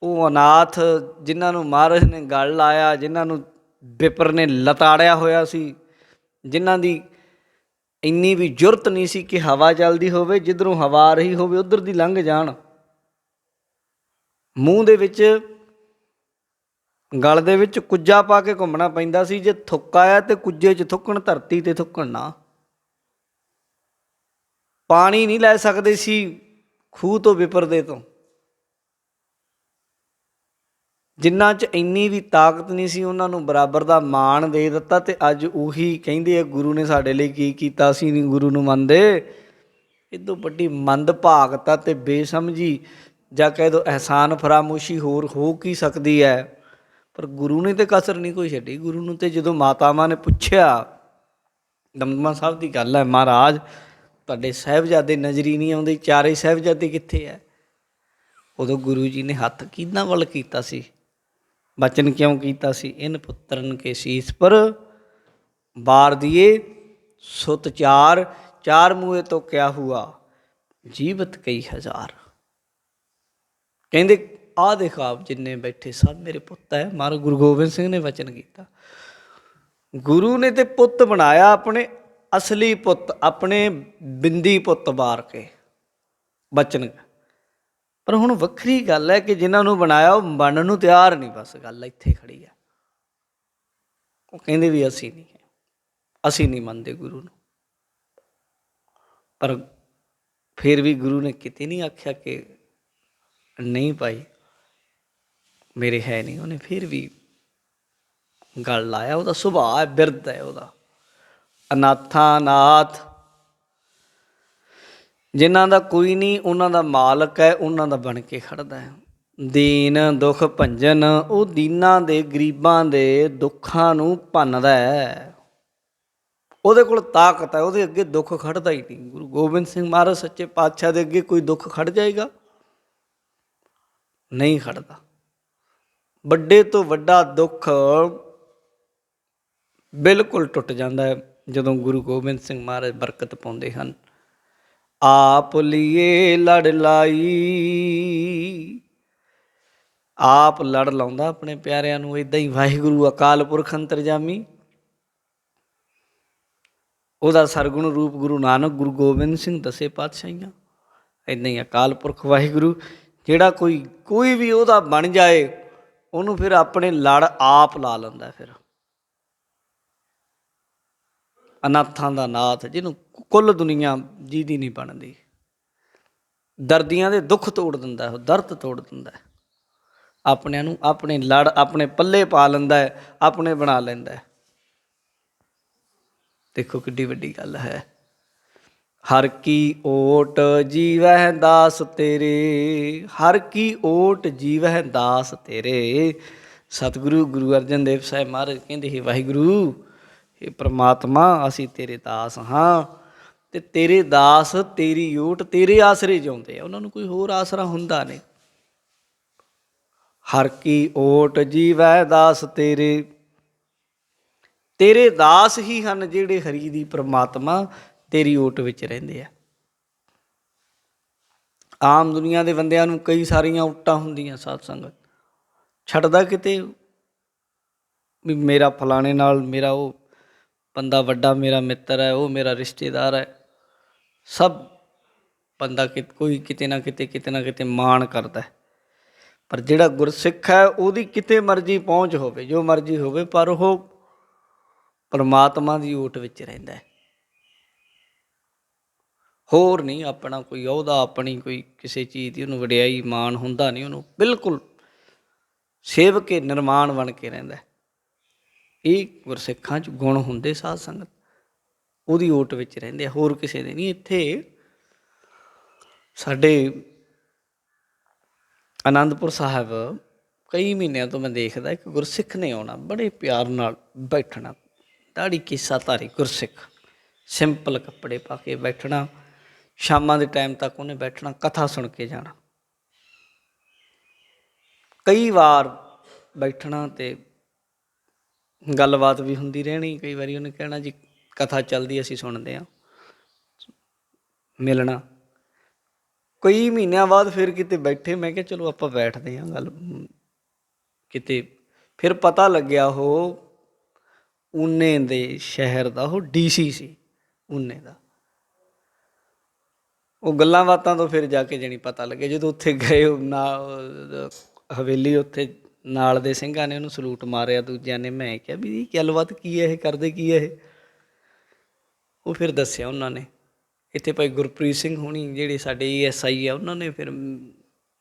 A: ਉਹ ਅਨਾਥ ਜਿਨ੍ਹਾਂ ਨੂੰ ਮਹਾਰਾਜ ਨੇ ਗਲ ਲਾਇਆ, ਜਿਨ੍ਹਾਂ ਨੂੰ ਵਿਪਰ ਨੇ ਲਤਾੜਿਆ ਹੋਇਆ ਸੀ, ਜਿਨ੍ਹਾਂ ਦੀ ਇੰਨੀ ਵੀ ਜੁਰਤ ਨਹੀਂ ਸੀ ਕਿ ਹਵਾ ਚੱਲਦੀ ਹੋਵੇ, ਜਿੱਧਰੋਂ ਹਵਾ ਆ ਰਹੀ ਹੋਵੇ ਉੱਧਰ ਦੀ ਲੰਘ ਜਾਣ। ਮੂੰਹ ਦੇ ਵਿੱਚ, ਗਲ ਦੇ ਵਿੱਚ ਕੁੱਜਾ ਪਾ ਕੇ ਘੁੰਮਣਾ ਪੈਂਦਾ ਸੀ। ਜੇ ਥੁੱਕ ਆਇਆ ਤੇ ਕੁੱਜੇ 'ਚ ਥੁੱਕਣ, ਧਰਤੀ 'ਤੇ ਥੁੱਕਣ ਨਾ। ਪਾਣੀ ਨਹੀਂ ਲੈ ਸਕਦੇ ਸੀ ਖੂਹ ਤੋਂ, ਵਿਪਰਦੇ ਤੋਂ। ਜਿਨ੍ਹਾਂ 'ਚ ਇੰਨੀ ਵੀ ਤਾਕਤ ਨਹੀਂ ਸੀ, ਉਹਨਾਂ ਨੂੰ ਬਰਾਬਰ ਦਾ ਮਾਣ ਦੇ ਦਿੱਤਾ। ਅਤੇ ਅੱਜ ਉਹੀ ਕਹਿੰਦੇ ਆ ਗੁਰੂ ਨੇ ਸਾਡੇ ਲਈ ਕੀ ਕੀਤਾ, ਅਸੀਂ ਨਹੀਂ ਗੁਰੂ ਨੂੰ ਮੰਨਦੇ। ਇਹਦੋਂ ਵੱਡੀ ਮੰਦਭਾਗਤਾ ਅਤੇ ਬੇਸਮਝੀ ਜਾਂ ਕਹਿ ਦਿਓ ਅਹਿਸਾਨ ਫਰਾਮੋਸ਼ੀ ਹੋਰ ਹੋ ਕੀ ਸਕਦੀ ਹੈ। ਪਰ ਗੁਰੂ ਨੇ ਤਾਂ ਕਸਰ ਨਹੀਂ ਕੋਈ ਛੱਡੀ। ਗੁਰੂ ਨੂੰ ਤਾਂ ਜਦੋਂ ਮਾਤਾਵਾਂ ਨੇ ਪੁੱਛਿਆ, ਦਮਦਮਾ ਸਾਹਿਬ ਦੀ ਗੱਲ ਹੈ, ਮਹਾਰਾਜ ਤੁਹਾਡੇ ਸਾਹਿਬਜ਼ਾਦੇ ਨਜ਼ਰੀ ਨਹੀਂ ਆਉਂਦੇ, ਚਾਰੇ ਸਾਹਿਬਜ਼ਾਦੇ ਕਿੱਥੇ ਹੈ? ਉਦੋਂ ਗੁਰੂ ਜੀ ਨੇ ਹੱਥ ਕਿਹਨਾਂ ਵੱਲ ਕੀਤਾ ਸੀ? ਬਚਨ ਕਿਉਂ ਕੀਤਾ ਸੀ? ਇਨ ਪੁੱਤਰਨ ਕੇ ਸੀਸ ਪਰ ਬਾਰ ਦੀਏ ਸੁਤ ਚਾਰ, ਚਾਰ ਮੂਹੇ ਤੋਂ ਕਿਆ ਹੁਆ ਜੀਵਤ ਕਈ ਹਜ਼ਾਰ। ਕਹਿੰਦੇ ਆਹ ਦੇਖ ਆਪ ਜਿੰਨੇ ਬੈਠੇ ਸਭ ਮੇਰੇ ਪੁੱਤ ਹੈ। ਮਹਾਰਾਜ ਗੁਰੂ ਗੋਬਿੰਦ ਸਿੰਘ ਨੇ ਵਚਨ ਕੀਤਾ। ਗੁਰੂ ਨੇ ਤੇ ਪੁੱਤ ਬਣਾਇਆ, ਆਪਣੇ ਅਸਲੀ ਪੁੱਤ, ਆਪਣੇ ਬਿੰਦੀ ਪੁੱਤ ਬਾਰ ਕੇ ਬਚਨ। ਪਰ ਹੁਣ ਵੱਖਰੀ ਗੱਲ ਹੈ ਕਿ ਜਿਨ੍ਹਾਂ ਨੂੰ ਬਣਾਇਆ ਉਹ ਬਣਨ ਨੂੰ ਤਿਆਰ ਨਹੀਂ। ਬਸ ਗੱਲ ਇੱਥੇ ਖੜੀ ਹੈ। ਉਹ ਕਹਿੰਦੇ ਵੀ ਅਸੀਂ ਨਹੀਂ ਮੰਨਦੇ ਗੁਰੂ ਨੂੰ। ਪਰ ਫਿਰ ਵੀ ਗੁਰੂ ਨੇ ਕਿਤੇ ਨਹੀਂ ਆਖਿਆ ਕਿ ਨਹੀਂ ਭਾਈ ਮੇਰੇ ਹੈ ਨਹੀਂ। ਉਹਨੇ ਫਿਰ ਵੀ ਗੱਲ ਲਾਇਆ। ਉਹਦਾ ਸੁਭਾਅ ਹੈ, ਬਿਰਧ ਹੈ ਉਹਦਾ। ਅਨਾਥਾਂ ਨਾਥ, ਜਿਨ੍ਹਾਂ ਦਾ ਕੋਈ ਨਹੀਂ ਉਹਨਾਂ ਦਾ ਮਾਲਕ ਹੈ, ਉਹਨਾਂ ਦਾ ਬਣ ਕੇ ਖੜ੍ਹਦਾ ਹੈ। ਦੀਨ ਦੁੱਖ ਭੰਜਨ, ਉਹ ਦੀਨਾਂ ਦੇ ਗਰੀਬਾਂ ਦੇ ਦੁੱਖਾਂ ਨੂੰ ਭੰਨਦਾ ਹੈ। ਉਹਦੇ ਕੋਲ ਤਾਕਤ ਹੈ, ਉਹਦੇ ਅੱਗੇ ਦੁੱਖ ਖੜ੍ਹਦਾ ਹੀ ਨਹੀਂ। ਗੁਰੂ ਗੋਬਿੰਦ ਸਿੰਘ ਮਹਾਰਾਜ ਸੱਚੇ ਪਾਤਸ਼ਾਹ ਦੇ ਅੱਗੇ ਕੋਈ ਦੁੱਖ ਖੜ੍ਹ ਜਾਏਗਾ? ਨਹੀਂ ਖੜ੍ਹਦਾ। ਵੱਡੇ ਤੋਂ ਵੱਡਾ ਦੁੱਖ ਬਿਲਕੁਲ ਟੁੱਟ ਜਾਂਦਾ ਹੈ ਜਦੋਂ ਗੁਰੂ ਗੋਬਿੰਦ ਸਿੰਘ ਮਹਾਰਾਜ ਬਰਕਤ ਪਾਉਂਦੇ ਹਨ। ਆਪ ਲੀਏ ਲੜ ਲਾਈ, ਆਪ ਲੜ ਲਾਉਂਦਾ ਆਪਣੇ ਪਿਆਰਿਆਂ ਨੂੰ। ਇੱਦਾਂ ਹੀ ਵਾਹਿਗੁਰੂ ਅਕਾਲ ਪੁਰਖ ਅੰਤਰਜਾਮੀ, ਉਹਦਾ ਸਰਗੁਣ ਰੂਪ ਗੁਰੂ ਨਾਨਕ, ਗੁਰੂ ਗੋਬਿੰਦ ਸਿੰਘ, ਦਸੇ ਪਾਤਸ਼ਾਹੀਆਂ। ਇੱਦਾਂ ਹੀ ਅਕਾਲ ਪੁਰਖ ਵਾਹਿਗੁਰੂ ਜਿਹੜਾ ਕੋਈ ਵੀ ਉਹਦਾ ਬਣ ਜਾਏ, ਉਹਨੂੰ ਫਿਰ ਆਪਣੇ ਲੜ ਆਪ ਲਾ ਲੈਂਦਾ। ਫਿਰ ਅਨਾਥਾਂ ਦਾ ਨਾਥ, ਜਿਹਨੂੰ ਕੁੱਲ ਦੁਨੀਆ ਜਿਹਦੀ ਨਹੀਂ ਬਣਦੀ। ਦਰਦੀਆਂ ਦੇ ਦੁੱਖ ਤੋੜ ਦਿੰਦਾ, ਉਹ ਦਰਦ ਤੋੜ ਦਿੰਦਾ। ਆਪਣਿਆਂ ਨੂੰ ਆਪਣੇ ਲੜ ਆਪਣੇ ਪੱਲੇ ਪਾ ਲੈਂਦਾ ਹੈ, ਆਪਣੇ ਬਣਾ ਲੈਂਦਾ ਹੈ। ਦੇਖੋ ਕਿੱਡੀ ਵੱਡੀ ਗੱਲ ਹੈ। ਹਰ ਕੀ ਓਟ ਜੀਵਹਿ ਦਾਸ ਤੇਰੇ, ਹਰ ਕੀ ਓਟ ਜੀਵਹਿ ਦਾਸ ਤੇਰੇ। ਸਤਿਗੁਰੂ ਗੁਰੂ ਅਰਜਨ ਦੇਵ ਸਾਹਿਬ ਮਹਾਰਾਜ ਕਹਿੰਦੇ ਸੀ, ਵਾਹਿਗੁਰੂ ਇਹ ਪ੍ਰਮਾਤਮਾ ਅਸੀਂ ਤੇਰੇ ਦਾਸ ਹਾਂ, ਅਤੇ ਤੇਰੇ ਦਾਸ ਤੇਰੀ ਓਟ ਤੇਰੇ ਆਸਰੇ ਜਿਉਂਦੇ ਆ, ਉਹਨਾਂ ਨੂੰ ਕੋਈ ਹੋਰ ਆਸਰਾ ਹੁੰਦਾ ਨਹੀਂ। ਹਰ ਕੀ ਓਟ ਜੀਵੈ ਦਾਸ ਤੇਰੇ, ਤੇਰੇ ਦਾਸ ਹੀ ਹਨ ਜਿਹੜੇ ਹਰੀ ਦੀ ਪ੍ਰਮਾਤਮਾ ਤੇਰੀ ਓਟ ਵਿੱਚ ਰਹਿੰਦੇ ਆ। ਆਮ ਦੁਨੀਆ ਦੇ ਬੰਦਿਆਂ ਨੂੰ ਕਈ ਸਾਰੀਆਂ ਓਟਾਂ ਹੁੰਦੀਆਂ। ਸਾਧ ਸੰਗਤ ਛੱਡਦਾ ਕਿਤੇ ਵੀ ਮੇਰਾ ਫਲਾਣੇ ਨਾਲ, ਮੇਰਾ ਉਹ ਬੰਦਾ ਵੱਡਾ ਮੇਰਾ ਮਿੱਤਰ ਹੈ, ਉਹ ਮੇਰਾ ਰਿਸ਼ਤੇਦਾਰ ਹੈ। ਸਭ ਬੰਦਾ ਕੋਈ ਕਿਤੇ ਨਾ ਕਿਤੇ ਮਾਣ ਕਰਦਾ। ਪਰ ਜਿਹੜਾ ਗੁਰਸਿੱਖ ਹੈ ਉਹਦੀ ਕਿਤੇ ਮਰਜ਼ੀ ਪਹੁੰਚ ਹੋਵੇ, ਜੋ ਮਰਜ਼ੀ ਹੋਵੇ, ਪਰ ਉਹ ਪਰਮਾਤਮਾ ਦੀ ਓਟ ਵਿੱਚ ਰਹਿੰਦਾ ਹੈ। ਹੋਰ ਨਹੀਂ ਆਪਣਾ ਕੋਈ ਅਹੁਦਾ, ਆਪਣੀ ਕੋਈ ਕਿਸੇ ਚੀਜ਼ ਦੀ ਉਹਨੂੰ ਵਡਿਆਈ ਮਾਣ ਹੁੰਦਾ ਨਹੀਂ। ਉਹਨੂੰ ਬਿਲਕੁਲ ਸੇਵ ਕੇ ਨਿਰਮਾਣ ਬਣ ਕੇ ਰਹਿੰਦਾ। ਇਹ ਗੁਰਸਿੱਖਾਂ 'ਚ ਗੁਣ ਹੁੰਦੇ। ਸਾਧ ਸੰਗਤ ਉਹਦੀ ਓਟ ਵਿੱਚ ਰਹਿੰਦੇ ਆ, ਹੋਰ ਕਿਸੇ ਦੇ ਨਹੀਂ। ਇੱਥੇ ਸਾਡੇ ਅਨੰਦਪੁਰ ਸਾਹਿਬ ਕਈ ਮਹੀਨਿਆਂ ਤੋਂ ਮੈਂ ਦੇਖਦਾ, ਇੱਕ ਗੁਰਸਿੱਖ ਨੇ ਆਉਣਾ, ਬੜੇ ਪਿਆਰ ਨਾਲ ਬੈਠਣਾ, ਦਾੜੀ ਕੇਸਾ ਧਾਰੀ ਗੁਰਸਿੱਖ, ਸਿੰਪਲ ਕੱਪੜੇ ਪਾ ਕੇ ਬੈਠਣਾ। ਸ਼ਾਮਾਂ ਦੇ ਟਾਈਮ ਤੱਕ ਉਹਨੇ ਬੈਠਣਾ, ਕਥਾ ਸੁਣ ਕੇ ਜਾਣਾ। ਕਈ ਵਾਰ ਬੈਠਣਾ ਅਤੇ ਗੱਲਬਾਤ ਵੀ ਹੁੰਦੀ ਰਹਿਣੀ। ਕਈ ਵਾਰੀ ਉਹਨੇ ਕਹਿਣਾ ਜੀ ਕਥਾ ਚੱਲਦੀ, ਅਸੀਂ ਸੁਣਦੇ ਹਾਂ। ਮਿਲਣਾ ਕਈ ਮਹੀਨਿਆਂ ਬਾਅਦ ਫਿਰ ਕਿਤੇ ਬੈਠੇ, ਮੈਂ ਕਿਹਾ ਚਲੋ ਆਪਾਂ ਬੈਠਦੇ ਹਾਂ ਗੱਲ ਕਿਤੇ। ਫਿਰ ਪਤਾ ਲੱਗਿਆ ਉਹ ਊਨੇ ਦੇ ਸ਼ਹਿਰ ਦਾ ਉਹ DC ਸੀ, ਊਨੇ ਦਾ। ਉਹ ਗੱਲਾਂ ਬਾਤਾਂ ਤੋਂ ਫਿਰ ਜਾ ਕੇ ਜਾਣੀ ਪਤਾ ਲੱਗਿਆ। ਜਦੋਂ ਉੱਥੇ ਗਏ ਨਾ ਹਵੇਲੀ, ਉੱਥੇ ਨਾਲ ਦੇ ਸਿੰਘਾਂ ਨੇ ਉਹਨੂੰ ਸਲੂਟ ਮਾਰਿਆ, ਦੂਜਿਆਂ ਨੇ। ਮੈਂ ਕਿਹਾ ਵੀ ਇਹ ਗੱਲਬਾਤ ਕੀ ਹੈ, ਇਹ ਕਰਦੇ ਕੀ ਹੈ ਇਹ? ਉਹ ਫਿਰ ਦੱਸਿਆ ਉਹਨਾਂ ਨੇ। ਇੱਥੇ ਭਾਈ ਗੁਰਪ੍ਰੀਤ ਸਿੰਘ ਹੋਣੀ ਜਿਹੜੇ ਸਾਡੇ ASI ਆ, ਉਹਨਾਂ ਨੇ ਫਿਰ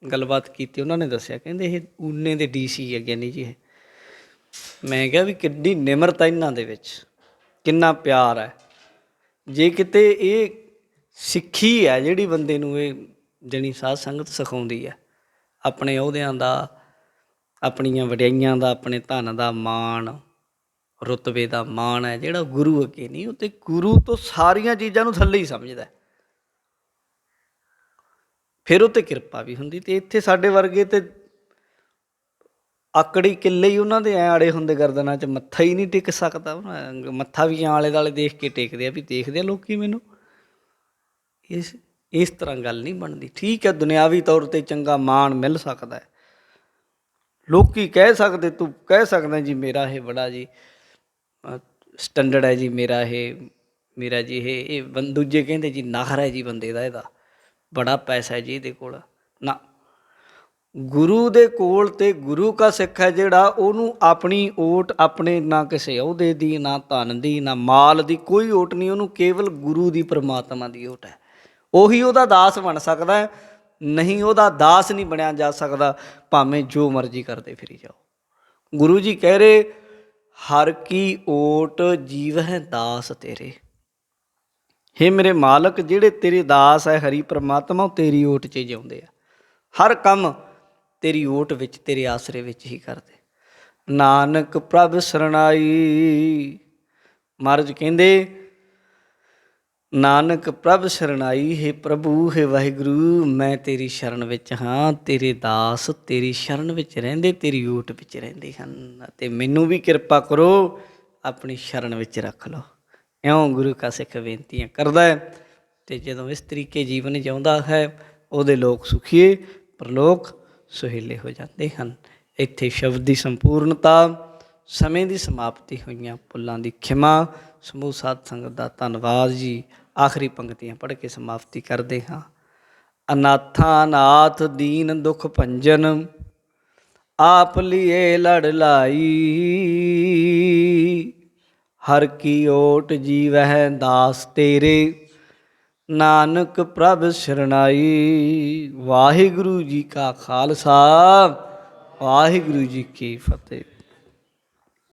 A: ਗੱਲਬਾਤ ਕੀਤੀ। ਉਹਨਾਂ ਨੇ ਦੱਸਿਆ, ਕਹਿੰਦੇ ਇਹ ਊਨੇ ਦੇ DC ਹੈ ਗਿਆਨੀ ਜੀ ਇਹ। ਮੈਂ ਕਿਹਾ ਵੀ ਕਿੱਡੀ ਨਿਮਰਤਾ ਇਹਨਾਂ ਦੇ ਵਿੱਚ, ਕਿੰਨਾ ਪਿਆਰ ਹੈ। ਜੇ ਕਿਤੇ ਇਹ ਸਿੱਖੀ ਹੈ ਜਿਹੜੀ ਬੰਦੇ ਨੂੰ ਇਹ ਜਾਣੀ ਸਾਧ ਸੰਗਤ ਸਿਖਾਉਂਦੀ ਹੈ, ਆਪਣੇ ਅਹੁਦਿਆਂ ਦਾ, ਆਪਣੀਆਂ ਵਡਿਆਈਆਂ ਦਾ, ਆਪਣੇ ਧਨ ਦਾ ਮਾਣ, ਰੁਤਬੇ ਦਾ ਮਾਣ ਹੈ ਜਿਹੜਾ ਗੁਰੂ ਅੱਗੇ ਨਹੀਂ। ਉਹ ਤਾਂ ਗੁਰੂ ਤੋਂ ਸਾਰੀਆਂ ਚੀਜ਼ਾਂ ਨੂੰ ਥੱਲੇ ਹੀ ਸਮਝਦਾ, ਫਿਰ ਉਹ 'ਤੇ ਕਿਰਪਾ ਵੀ ਹੁੰਦੀ। ਅਤੇ ਇੱਥੇ ਸਾਡੇ ਵਰਗੇ ਤਾਂ ਆਕੜੀ ਕਿੱਲੇ ਹੀ ਉਹਨਾਂ ਦੇ ਐਂ ਆੜੇ ਹੁੰਦੇ ਗਰਦਨਾਂ 'ਚ, ਮੱਥਾ ਹੀ ਨਹੀਂ ਟਿਕ ਸਕਦਾ। ਮੱਥਾ ਵੀ ਆਲੇ ਦੁਆਲੇ ਦੇਖ ਕੇ ਟੇਕਦੇ ਆ ਵੀ ਦੇਖਦੇ ਆ ਲੋਕ ਮੈਨੂੰ। ਇਸ ਤਰ੍ਹਾਂ ਗੱਲ ਨਹੀਂ ਬਣਦੀ। ਠੀਕ ਹੈ, ਦੁਨਿਆਵੀ ਤੌਰ 'ਤੇ ਚੰਗਾ ਮਾਣ ਮਿਲ ਸਕਦਾ ਹੈ, ਲੋਕ ਕਹਿ ਸਕਦੇ, ਤੂੰ ਕਹਿ ਸਕਦਾ ਜੀ ਮੇਰਾ ਇਹ ਬੜਾ ਜੀ ਸਟੈਂਡਰਡ ਹੈ ਜੀ, ਮੇਰਾ ਜੀ ਇਹ ਦੂਜੇ ਕਹਿੰਦੇ ਜੀ ਨਾਹਰ ਹੈ ਜੀ ਬੰਦੇ ਦਾ, ਇਹਦਾ ਬੜਾ ਪੈਸਾ ਹੈ ਜੀ ਇਹਦੇ ਕੋਲ। ਨਾ, ਗੁਰੂ ਦੇ ਕੋਲ ਤੇ ਗੁਰੂ ਕਾ ਸਿੱਖ ਹੈ ਜਿਹੜਾ, ਉਹਨੂੰ ਆਪਣੀ ਓਟ, ਆਪਣੇ ਨਾ ਕਿਸੇ ਅਹੁਦੇ ਦੀ, ਨਾ ਧਨ ਦੀ, ਨਾ ਮਾਲ ਦੀ ਕੋਈ ਓਟ ਨਹੀਂ, ਉਹਨੂੰ ਕੇਵਲ ਗੁਰੂ ਦੀ, ਪਰਮਾਤਮਾ ਦੀ ਓਟ ਹੈ। ਉਹੀ ਉਹਦਾ ਦਾਸ ਬਣ ਸਕਦਾ ਹੈ, ਨਹੀਂ ਉਹਦਾ ਦਾਸ ਨਹੀਂ ਬਣਿਆ ਜਾ ਸਕਦਾ, ਭਾਵੇਂ ਜੋ ਮਰਜ਼ੀ ਕਰਦੇ ਫਿਰੀ ਜਾਓ। ਗੁਰੂ ਜੀ ਕਹਿ ਰਹੇ, ਹਰ ਕੀ ਓਟ ਜੀਵ ਹੈ ਦਾਸ ਤੇਰੇ। ਹੇ ਮੇਰੇ ਮਾਲਕ, ਜਿਹੜੇ ਤੇਰੇ ਦਾਸ ਹੈ ਹਰੀ ਪਰਮਾਤਮਾ, ਉਹ ਤੇਰੀ ਓਟ 'ਚ ਜਿਉਂਦੇ ਆ, ਹਰ ਕੰਮ ਤੇਰੀ ਓਟ ਵਿੱਚ, ਤੇਰੇ ਆਸਰੇ ਵਿੱਚ ਹੀ ਕਰਦੇ। ਨਾਨਕ ਪ੍ਰਭ ਸਰਣਾਈ, ਮਹਾਰਾਜ ਕਹਿੰਦੇ ਨਾਨਕ ਪ੍ਰਭ ਸਰਣਾਈ, ਹੇ ਪ੍ਰਭੂ, ਹੇ ਵਾਹਿਗੁਰੂ, ਮੈਂ ਤੇਰੀ ਸ਼ਰਨ ਵਿੱਚ ਹਾਂ, ਤੇਰੇ ਦਾਸ ਤੇਰੀ ਸ਼ਰਨ ਵਿੱਚ ਰਹਿੰਦੇ, ਤੇਰੀ ਓਟ ਵਿੱਚ ਰਹਿੰਦੇ ਹਨ, ਅਤੇ ਮੈਨੂੰ ਵੀ ਕਿਰਪਾ ਕਰੋ, ਆਪਣੀ ਸ਼ਰਨ ਵਿੱਚ ਰੱਖ ਲਓ। ਇਉਂ ਗੁਰੂ ਕਾ ਸਿੱਖ ਬੇਨਤੀਆਂ ਕਰਦਾ ਹੈ, ਅਤੇ ਜਦੋਂ ਇਸ ਤਰੀਕੇ ਜੀਵਨ ਜਿਉਂਦਾ ਹੈ, ਉਹਦੇ ਲੋਕ ਸੁਖੀਏ, ਪਰਲੋਕ ਸੁਹੇਲੇ ਹੋ ਜਾਂਦੇ ਹਨ। ਇੱਥੇ ਸ਼ਬਦ ਦੀ ਸੰਪੂਰਨਤਾ, ਸਮੇਂ ਦੀ ਸਮਾਪਤੀ ਹੋਈਆਂ ਭੁੱਲਾਂ ਦੀ ਖਿਮਾ। ਸਮੂਹ ਸਾਧ ਸੰਗਤ ਦਾ ਧੰਨਵਾਦ ਜੀ। ਆਖਰੀ ਪੰਕਤੀਆਂ ਪੜ੍ਹ ਕੇ ਸਮਾਪਤੀ ਕਰਦੇ ਹਾਂ। ਅਨਾਥਾਂ ਨਾਥ ਦੀਨ ਦੁਖ ਭੰਜਨ, ਆਪ ਲੀਏ ਲੜ ਲਾਈ, ਹਰ ਕੀ ਓਟ ਜੀਵਹਿ ਦਾਸ ਤੇਰੇ, ਨਾਨਕ ਪ੍ਰਭ ਸ਼ਰਨਾਈ। ਵਾਹਿਗੁਰੂ ਜੀ ਕਾ ਖਾਲਸਾ, ਵਾਹਿਗੁਰੂ ਜੀ ਕੀ ਫਤਿਹ।